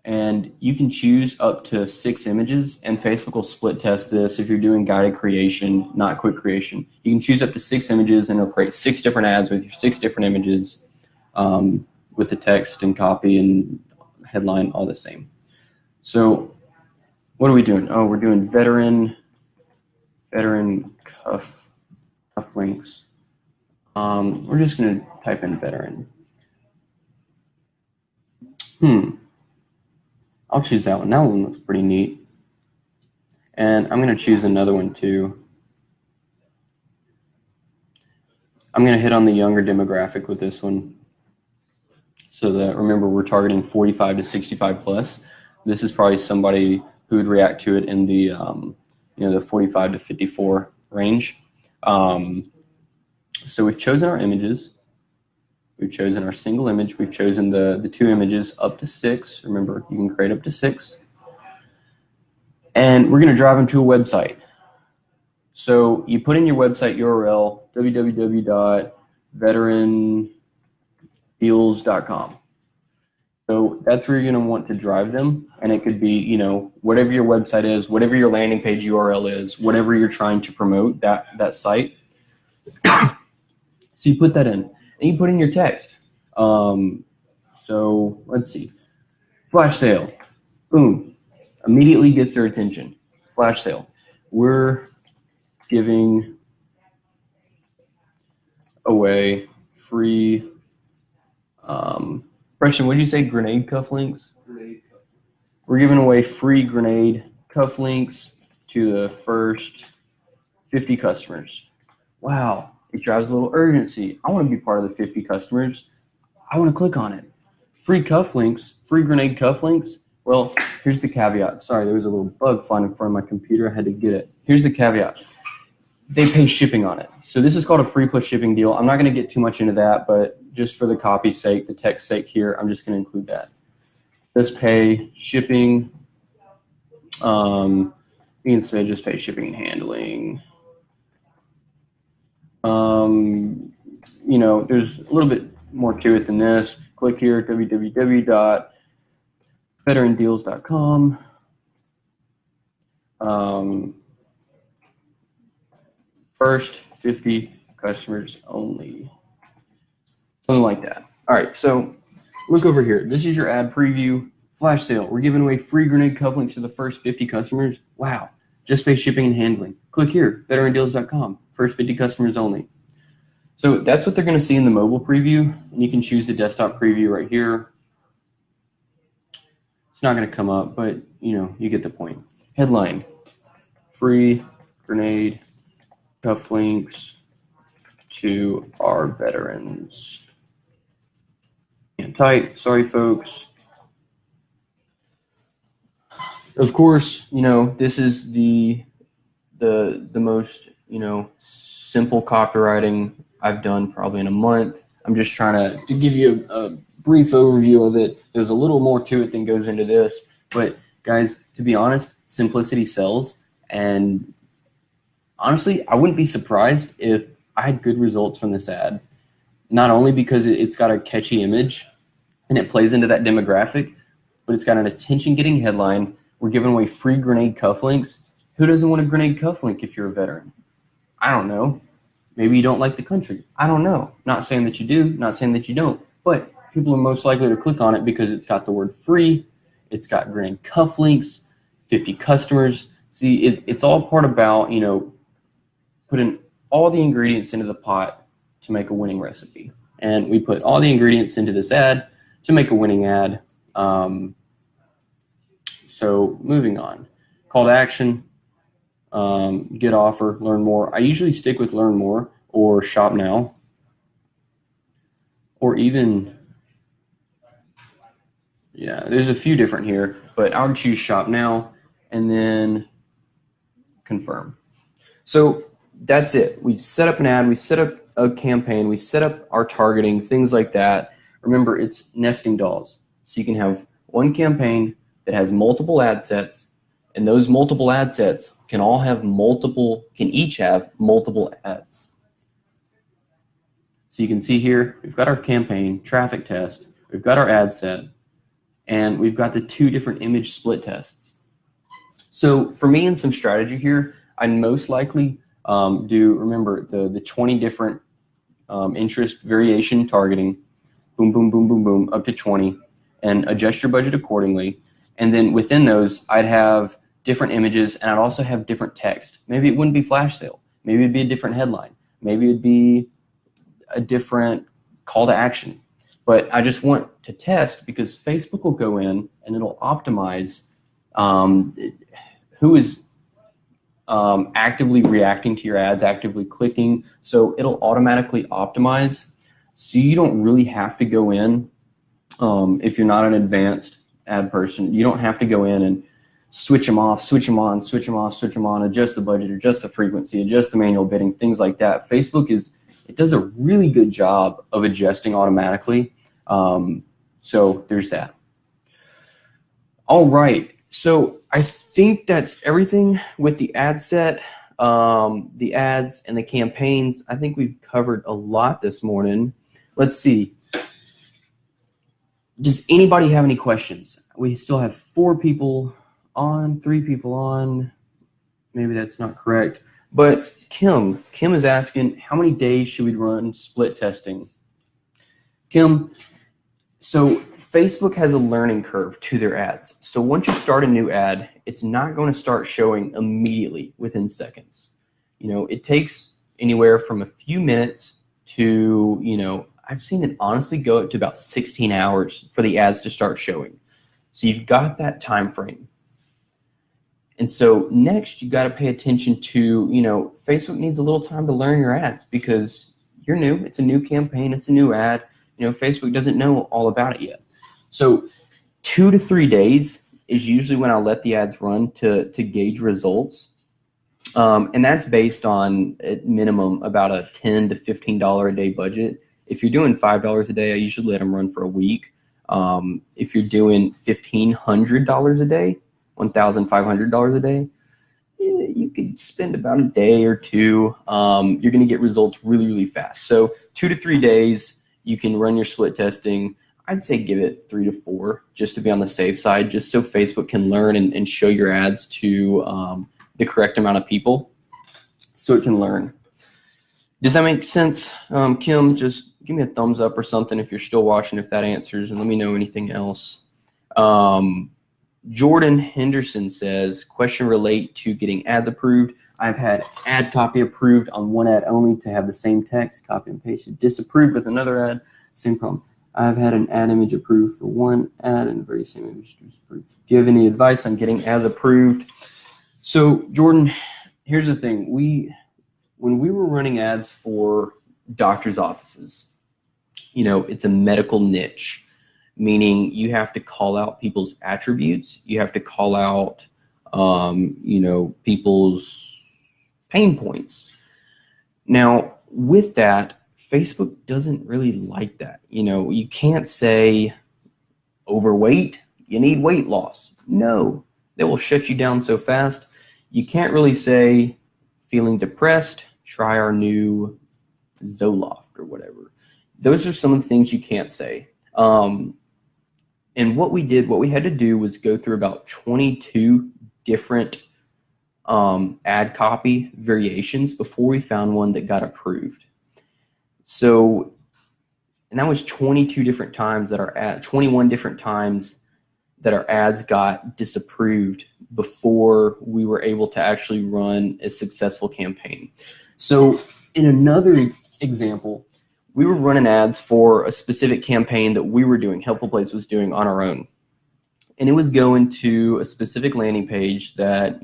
and you can choose up to 6 images, and Facebook will split test this if you're doing guided creation, not quick creation. You can choose up to 6 images, and it'll create 6 different ads with your 6 different images, with the text and copy and headline all the same. So what are we doing? Oh, we're doing veteran cuff links. We're just going to type in veteran. I'll choose that one. That one looks pretty neat. And I'm going to choose another one too. I'm going to hit on the younger demographic with this one. So that, remember, we're targeting 45 to 65 plus. This is probably somebody who would react to it in the the 45 to 54 range. So we've chosen our images. We've chosen our single image. We've chosen the 2 images up to 6. Remember, you can create up to 6. And we're going to drive them to a website. So you put in your website URL, www.veterandeals.com. So that's where you're going to want to drive them. And it could be, whatever your website is, whatever your landing page URL is, whatever you're trying to promote, that site. So you put that in. And you put in your text. So let's see. Flash sale. Boom. Immediately gets their attention. Flash sale. We're giving away free, Preston, what did you say? Grenade cufflinks? Grenade cuff. We're giving away free grenade cufflinks to the first 50 customers. Wow. It drives a little urgency. I want to be part of the 50 customers. I want to click on it. Free cufflinks, free grenade cufflinks. Well, here's the caveat. Sorry, there was a little bug flying in front of my computer. I had to get it. Here's the caveat. They pay shipping on it. So this is called a free plus shipping deal. I'm not going to get too much into that, but just for the copy's sake, the text sake here, I'm just going to include that. Let's pay shipping. You can say just pay shipping and handling. There's a little bit more to it than this. Click here, www.veterandeals.com. First 50 customers only. Something like that. All right, so look over here. This is your ad preview. Flash sale. We're giving away free grenade cufflinks to the first 50 customers. Wow. Just pay shipping and handling. Click here, veterandeals.com. First 50 customers only. So that's what they're going to see in the mobile preview. And you can choose the desktop preview right here. It's not going to come up, but you get the point. Headline, free grenade cufflinks to our veterans. And tight, sorry folks. Of course, this is the most, simple copywriting I've done probably in a month. I'm just trying to give you a brief overview of it. There's a little more to it than goes into this, but guys, to be honest, simplicity sells. And honestly, I wouldn't be surprised if I had good results from this ad, not only because it's got a catchy image and it plays into that demographic, but it's got an attention-getting headline. We're giving away free grenade cufflinks. Who doesn't want a grenade cufflink if you're a veteran? I don't know. Maybe you don't like the country. I don't know. Not saying that you do, not saying that you don't, but people are most likely to click on it because it's got the word free, it's got grenade cufflinks, 50 customers. See, it's all part about, putting all the ingredients into the pot to make a winning recipe. And we put all the ingredients into this ad to make a winning ad. So moving on. Call to action, get offer, learn more. I usually stick with learn more or shop now, or even, there's a few different here, but I would choose shop now and then confirm. So that's it. We set up an ad, we set up a campaign, we set up our targeting, things like that. Remember, it's nesting dolls. So you can have one campaign that has multiple ad sets, and those multiple ad sets can each have multiple ads. So you can see here, we've got our campaign, traffic test, we've got our ad set, and we've got the 2 different image split tests. So for me and some strategy here, I'd most likely remember the 20 different interest variation targeting, boom, boom, boom, boom, boom, up to 20, and adjust your budget accordingly. And then within those, I'd have different images, and I'd also have different text. Maybe it wouldn't be flash sale. Maybe it'd be a different headline. Maybe it'd be a different call to action. But I just want to test, because Facebook will go in and it'll optimize who is actively reacting to your ads, actively clicking. So it'll automatically optimize. So you don't really have to go in, if you're not an advanced ad person, you don't have to go in and switch them off, switch them on, switch them off, switch them on, adjust the budget, adjust the frequency, adjust the manual bidding, things like that. Facebook it does a really good job of adjusting automatically. So there's that. All right. So I think that's everything with the ad set, the ads, and the campaigns. I think we've covered a lot this morning. Let's see. Does anybody have any questions? We still have 4 people on, 3 people on. Maybe that's not correct. But Kim is asking, how many days should we run split testing? Kim, so Facebook has a learning curve to their ads. So once you start a new ad, it's not going to start showing immediately within seconds. It takes anywhere from a few minutes to, I've seen it honestly go up to about 16 hours for the ads to start showing. So you've got that time frame. And so next, you got to pay attention to, Facebook needs a little time to learn your ads, because you're new. It's a new campaign. It's a new ad. Facebook doesn't know all about it yet. So 2 to 3 days is usually when I'll let the ads run to gauge results. And that's based on, at minimum, about a $10 to $15 a day budget. If you're doing $5 a day, I usually let them run for a week. If you're doing $1,500 a day, $1,500 a day, you could spend about a day or 2. You're going to get results really, really fast. So 2 to 3 days, you can run your split testing. I'd say give it 3 to 4 just to be on the safe side, just so Facebook can learn and show your ads to the correct amount of people so it can learn. Does that make sense? Kim, just give me a thumbs up or something if you're still watching, if that answers, and let me know anything else. Jordan Henderson says, question relate to getting ads approved. I've had ad copy approved on one ad only to have the same text, copy and pasted, disapproved with another ad, same problem. I've had an ad image approved for one ad and the very same image disapproved. Do you have any advice on getting ads approved? So Jordan, here's the thing. When we were running ads for doctors' offices, it's a medical niche, meaning you have to call out people's attributes. You have to call out, people's pain points. Now, with that, Facebook doesn't really like that. You can't say overweight, you need weight loss. No, they will shut you down so fast. You can't really say feeling depressed, try our new Zoloft or whatever. Those are some of the things you can't say. And what we had to do was go through about 22 different ad copy variations before we found one that got approved. So, and that was 22 different times that 21 different times that our ads got disapproved before we were able to actually run a successful campaign. So in another example, we were running ads for a specific campaign that we were doing, Helpful Place was doing on our own. And it was going to a specific landing page that,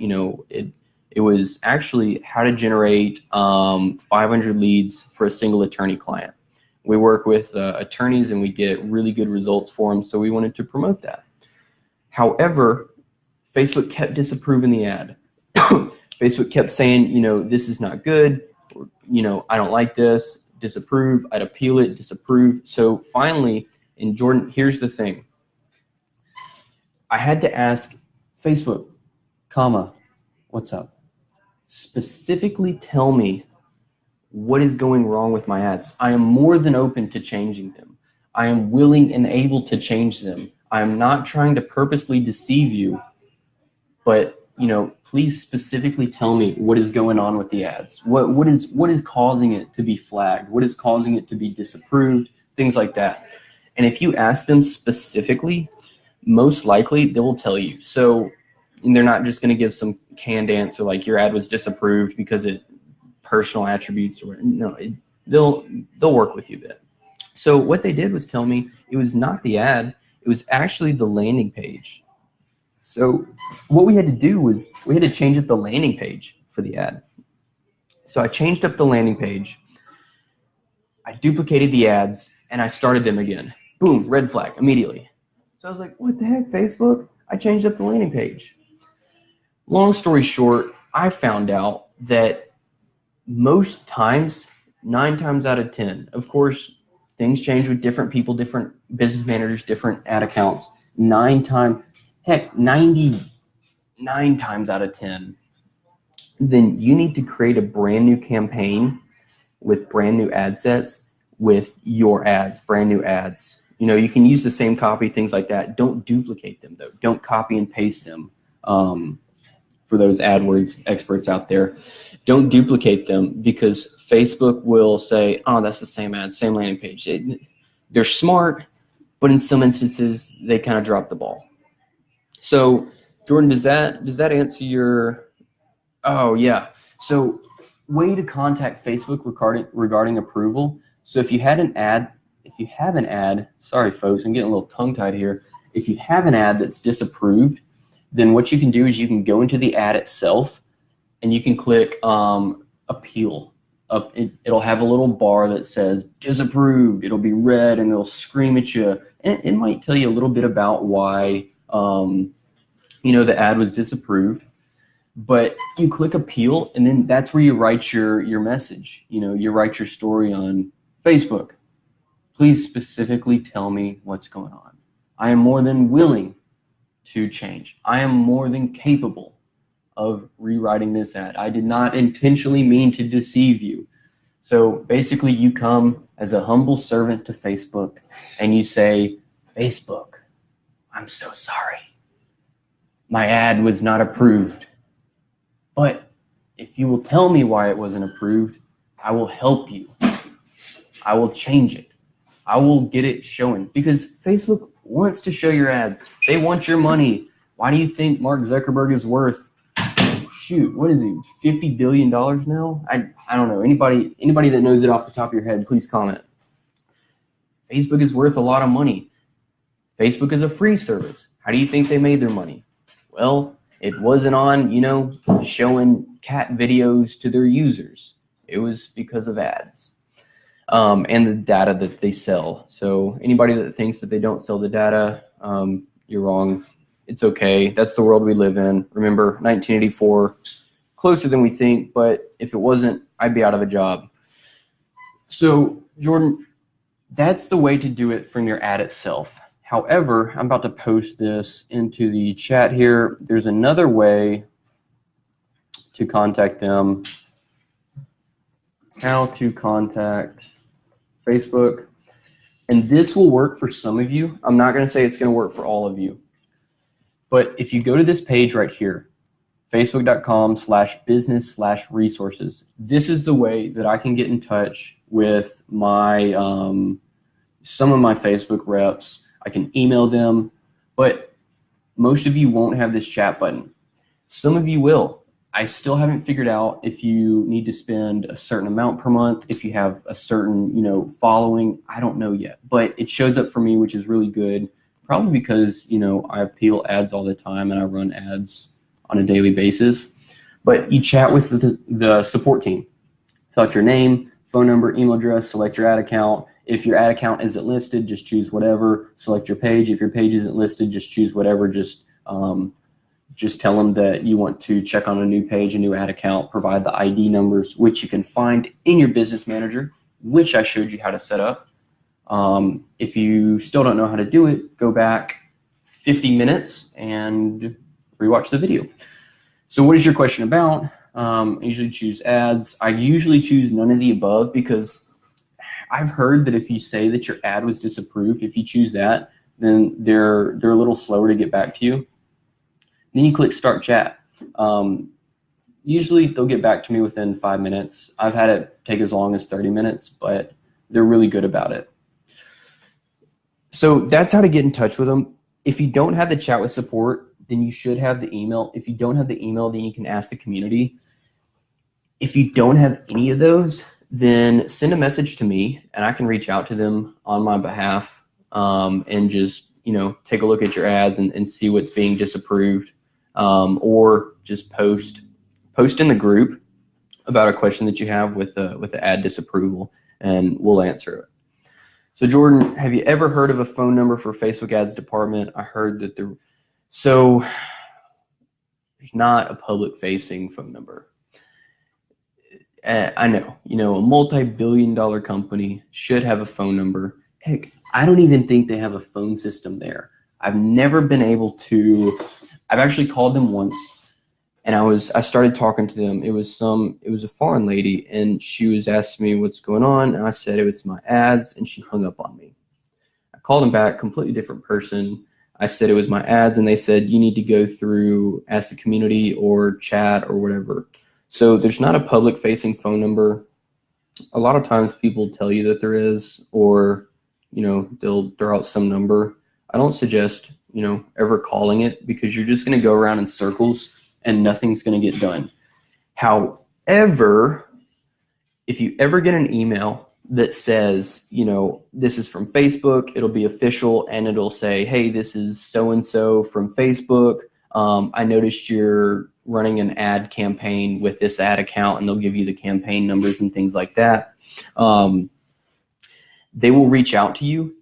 it was actually how to generate 500 leads for a single attorney client. We work with attorneys and we get really good results for them, so we wanted to promote that. However, Facebook kept disapproving the ad. Facebook kept saying, this is not good, or, I don't like this, disapprove, I'd appeal it, disapprove. So finally, and Jordan, here's the thing. I had to ask Facebook, what's up? Specifically tell me what is going wrong with my ads. I am more than open to changing them. I am willing and able to change them. I am not trying to purposely deceive you, but please specifically tell me what is going on with the ads. What is causing it to be flagged? What is causing it to be disapproved? Things like that. And if you ask them specifically, most likely they will tell you. So they're not just going to give some canned answer like your ad was disapproved because it personal attributes or no. They'll work with you a bit. So what they did was tell me it was not the ad. It was actually the landing page. So what we had to do was we had to change up the landing page for the ad. So I changed up the landing page. I duplicated the ads and I started them again. Boom, red flag immediately. So I was like, what the heck, Facebook? I changed up the landing page. Long story short, I found out that most times, 9 times out of 10, of course, things change with different people, different business managers, different ad accounts. 99 times out of 10, then you need to create a brand new campaign with brand new ad sets with your ads, brand new ads. You can use the same copy, things like that. Don't duplicate them though. Don't copy and paste them. For those AdWords experts out there, don't duplicate them because Facebook will say, oh, that's the same ad, same landing page. They're smart, but in some instances, they kind of drop the ball. So, Jordan, does that answer your, oh, yeah. So, way to contact Facebook regarding approval. So, if you have an ad, sorry, folks, I'm getting a little tongue-tied here. If you have an ad that's disapproved, then what you can do is you can go into the ad itself and you can click appeal. It'll have a little bar that says disapproved. It'll be red and it'll scream at you. And it might tell you a little bit about why the ad was disapproved. But you click appeal and then that's where you write your message. You write your story on Facebook. Please specifically tell me what's going on. I am more than willing to change. I am more than capable of rewriting this ad. I did not intentionally mean to deceive you. So basically you come as a humble servant to Facebook and you say, Facebook, I'm so sorry. My ad was not approved. But if you will tell me why it wasn't approved, I will help you. I will change it. I will get it showing because Facebook wants to show your ads. They want your money. Why do you think Mark Zuckerberg is worth, what is he, $50 billion now? I don't know. Anybody that knows it off the top of your head, please comment. Facebook is worth a lot of money. Facebook is a free service. How do you think they made their money? Well, it wasn't on, showing cat videos to their users. It was because of ads. And the data that they sell. So anybody that thinks that they don't sell the data, you're wrong. It's okay. That's the world we live in. Remember, 1984, closer than we think, but if it wasn't, I'd be out of a job. So, Jordan, that's the way to do it from your ad itself. However, I'm about to post this into the chat here. There's another way to contact them. How to contact Facebook. And this will work for some of you. I'm not going to say it's going to work for all of you. But if you go to this page right here, facebook.com/business/resources, this is the way that I can get in touch with my some of my Facebook reps. I can email them, but most of you won't have this chat button. Some of you will. I still haven't figured out if you need to spend a certain amount per month, if you have a certain, following. I don't know yet, but it shows up for me, which is really good. Probably because, I appeal ads all the time and I run ads on a daily basis. But you chat with the support team. Fill out your name, phone number, email address, select your ad account. If your ad account isn't listed, just choose whatever. Select your page. If your page isn't listed, just choose whatever. Just tell them that you want to check on a new page, a new ad account, provide the ID numbers, which you can find in your business manager, which I showed you how to set up. If you still don't know how to do it, go back 50 minutes and rewatch the video. So what is your question about? I usually choose ads. I usually choose none of the above because I've heard that if you say that your ad was disapproved, if you choose that, then they're a little slower to get back to you. Then you click start chat. Usually they'll get back to me within 5 minutes. I've had it take as long as 30 minutes, but they're really good about it. So that's how to get in touch with them. If you don't have the chat with support, then you should have the email. If you don't have the email, then you can ask the community. If you don't have any of those, then send a message to me and I can reach out to them on my behalf and just, take a look at your ads and see what's being disapproved. Or just post in the group about a question that you have with the ad disapproval, and we'll answer it. So Jordan, have you ever heard of a phone number for Facebook ads department? I heard that there's not a public facing phone number. I know, a multi-billion-dollar company should have a phone number. Heck, I don't even think they have a phone system there. I've never been able to. I've actually called them once, and I started talking to them. It was a foreign lady, and she was asking me what's going on, and I said it was my ads, and she hung up on me. I called them back, completely different person. I said it was my ads, and they said you need to go through Ask the Community or chat or whatever. So there's not a public-facing phone number. A lot of times people tell you that there is, or they'll throw out some number. I don't suggest ever calling it because you're just going to go around in circles and nothing's going to get done. However, if you ever get an email that says, this is from Facebook, it'll be official and it'll say, hey, this is so-and-so from Facebook. I noticed you're running an ad campaign with this ad account, and they'll give you the campaign numbers and things like that. They will reach out to you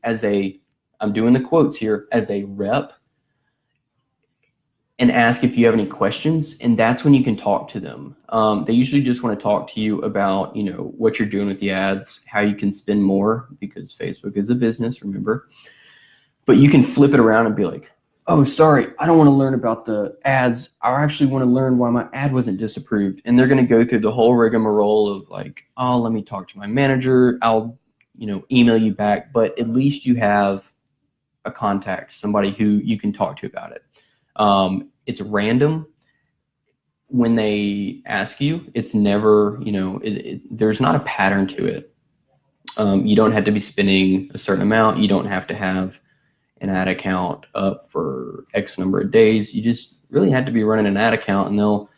I'm doing the quotes here, as a rep, and ask if you have any questions, and that's when you can talk to them. They usually just want to talk to you about, what you're doing with the ads, how you can spend more, because Facebook is a business, remember. But you can flip it around and be like, oh, sorry, I don't want to learn about the ads. I actually want to learn why my ad wasn't disapproved. And they're going to go through the whole rigmarole of like, oh, let me talk to my manager. I'll, email you back. But at least you have a contact, somebody who you can talk to about it. It's random when they ask you. It's never, there's not a pattern to it. You don't have to be spending a certain amount. You don't have to have an ad account up for X number of days. You just really have to be running an ad account, and they'll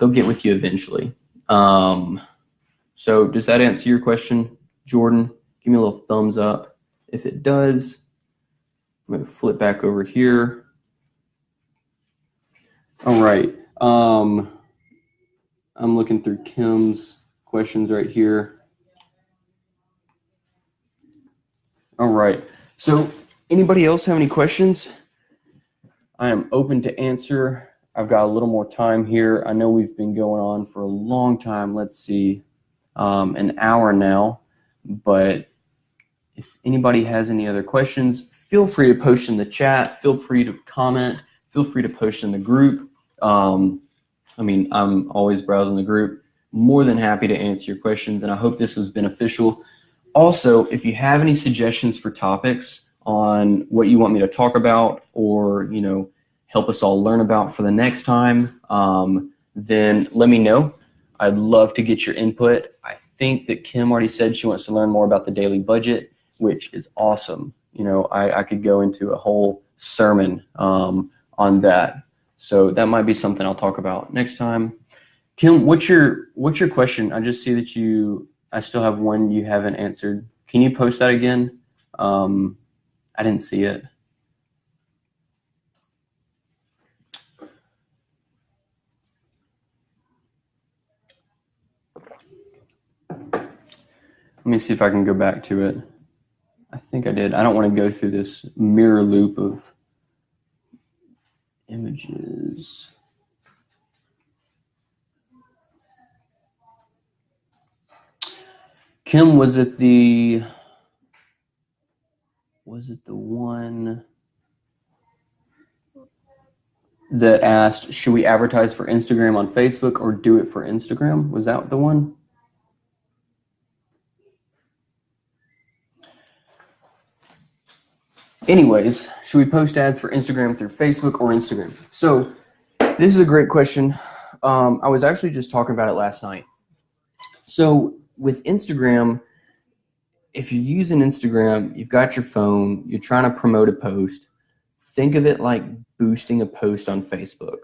get with you eventually. So does that answer your question, Jordan? Give me a little thumbs up if it does. I'm going to flip back over here. All right. I'm looking through Kim's questions right here. All right. So anybody else have any questions? I am open to answer. I've got a little more time here. I know we've been going on for a long time. Let's see, an hour now. But if anybody has any other questions, feel free to post in the chat. Feel free to comment. Feel free to post in the group. I'm always browsing the group. More than happy to answer your questions, and I hope this was beneficial. Also, if you have any suggestions for topics on what you want me to talk about, or help us all learn about for the next time, then let me know. I'd love to get your input. I think that Kim already said she wants to learn more about the daily budget, which is awesome. I could go into a whole sermon on that. So that might be something I'll talk about next time. Kim, what's your question? I just see that I still have one you haven't answered. Can you post that again? I didn't see it. Let me see if I can go back to it. I think I did. I don't want to go through this mirror loop of images. Kim, was it the one that asked, should we advertise for Instagram on Facebook or do it for Instagram? Was that the one? Anyways, should we post ads for Instagram through Facebook or Instagram? So this is a great question. I was actually just talking about it last night. So with Instagram, if you're using Instagram, you've got your phone, you're trying to promote a post, think of it like boosting a post on Facebook.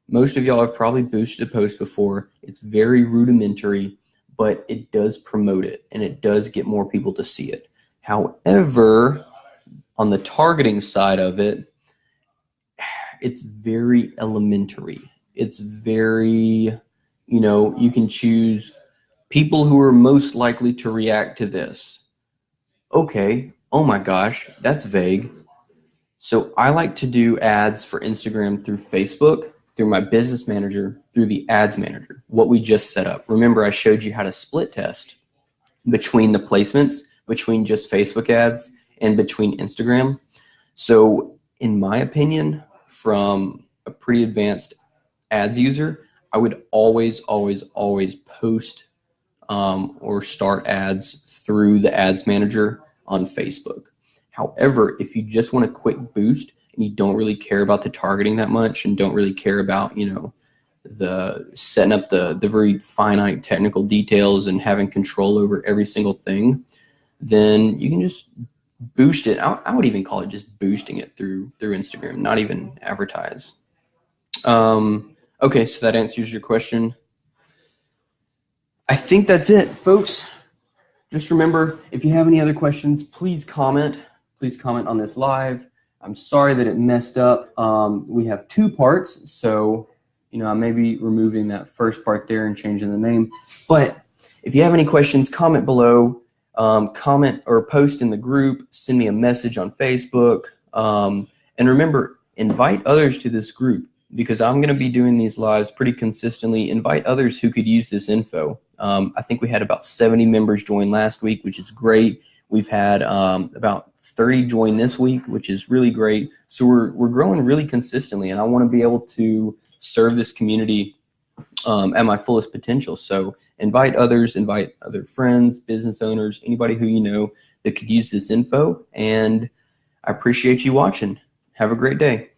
Most of y'all have probably boosted a post before. It's very rudimentary, but it does promote it and it does get more people to see it. However, on the targeting side of it, it's very elementary. It's very, you can choose people who are most likely to react to this. Okay, oh my gosh, that's vague. So I like to do ads for Instagram through Facebook, through my business manager, through the ads manager, what we just set up. Remember, I showed you how to split test between the placements, between just Facebook ads and between Instagram. So in my opinion, from a pretty advanced ads user, I would always post or start ads through the ads manager on Facebook. However, if you just want a quick boost and you don't really care about the targeting that much and don't really care about, the setting up the very finite technical details and having control over every single thing, then you can just boost it. I would even call it just boosting it through Instagram, not even advertise. Okay, so that answers your question. I think that's it, folks. Just remember, if you have any other questions, please comment. Please comment on this live. I'm sorry that it messed up. We have 2 parts, so I may be removing that first part there and changing the name. But if you have any questions, comment below. Comment or post in the group. Send me a message on Facebook. And remember, invite others to this group because I'm going to be doing these lives pretty consistently. Invite others who could use this info. I think we had about 70 members join last week, which is great. We've had about 30 join this week, which is really great. So we're growing really consistently, and I want to be able to serve this community at my fullest potential. So invite others, invite other friends, business owners, anybody who you know that could use this info. And I appreciate you watching. Have a great day.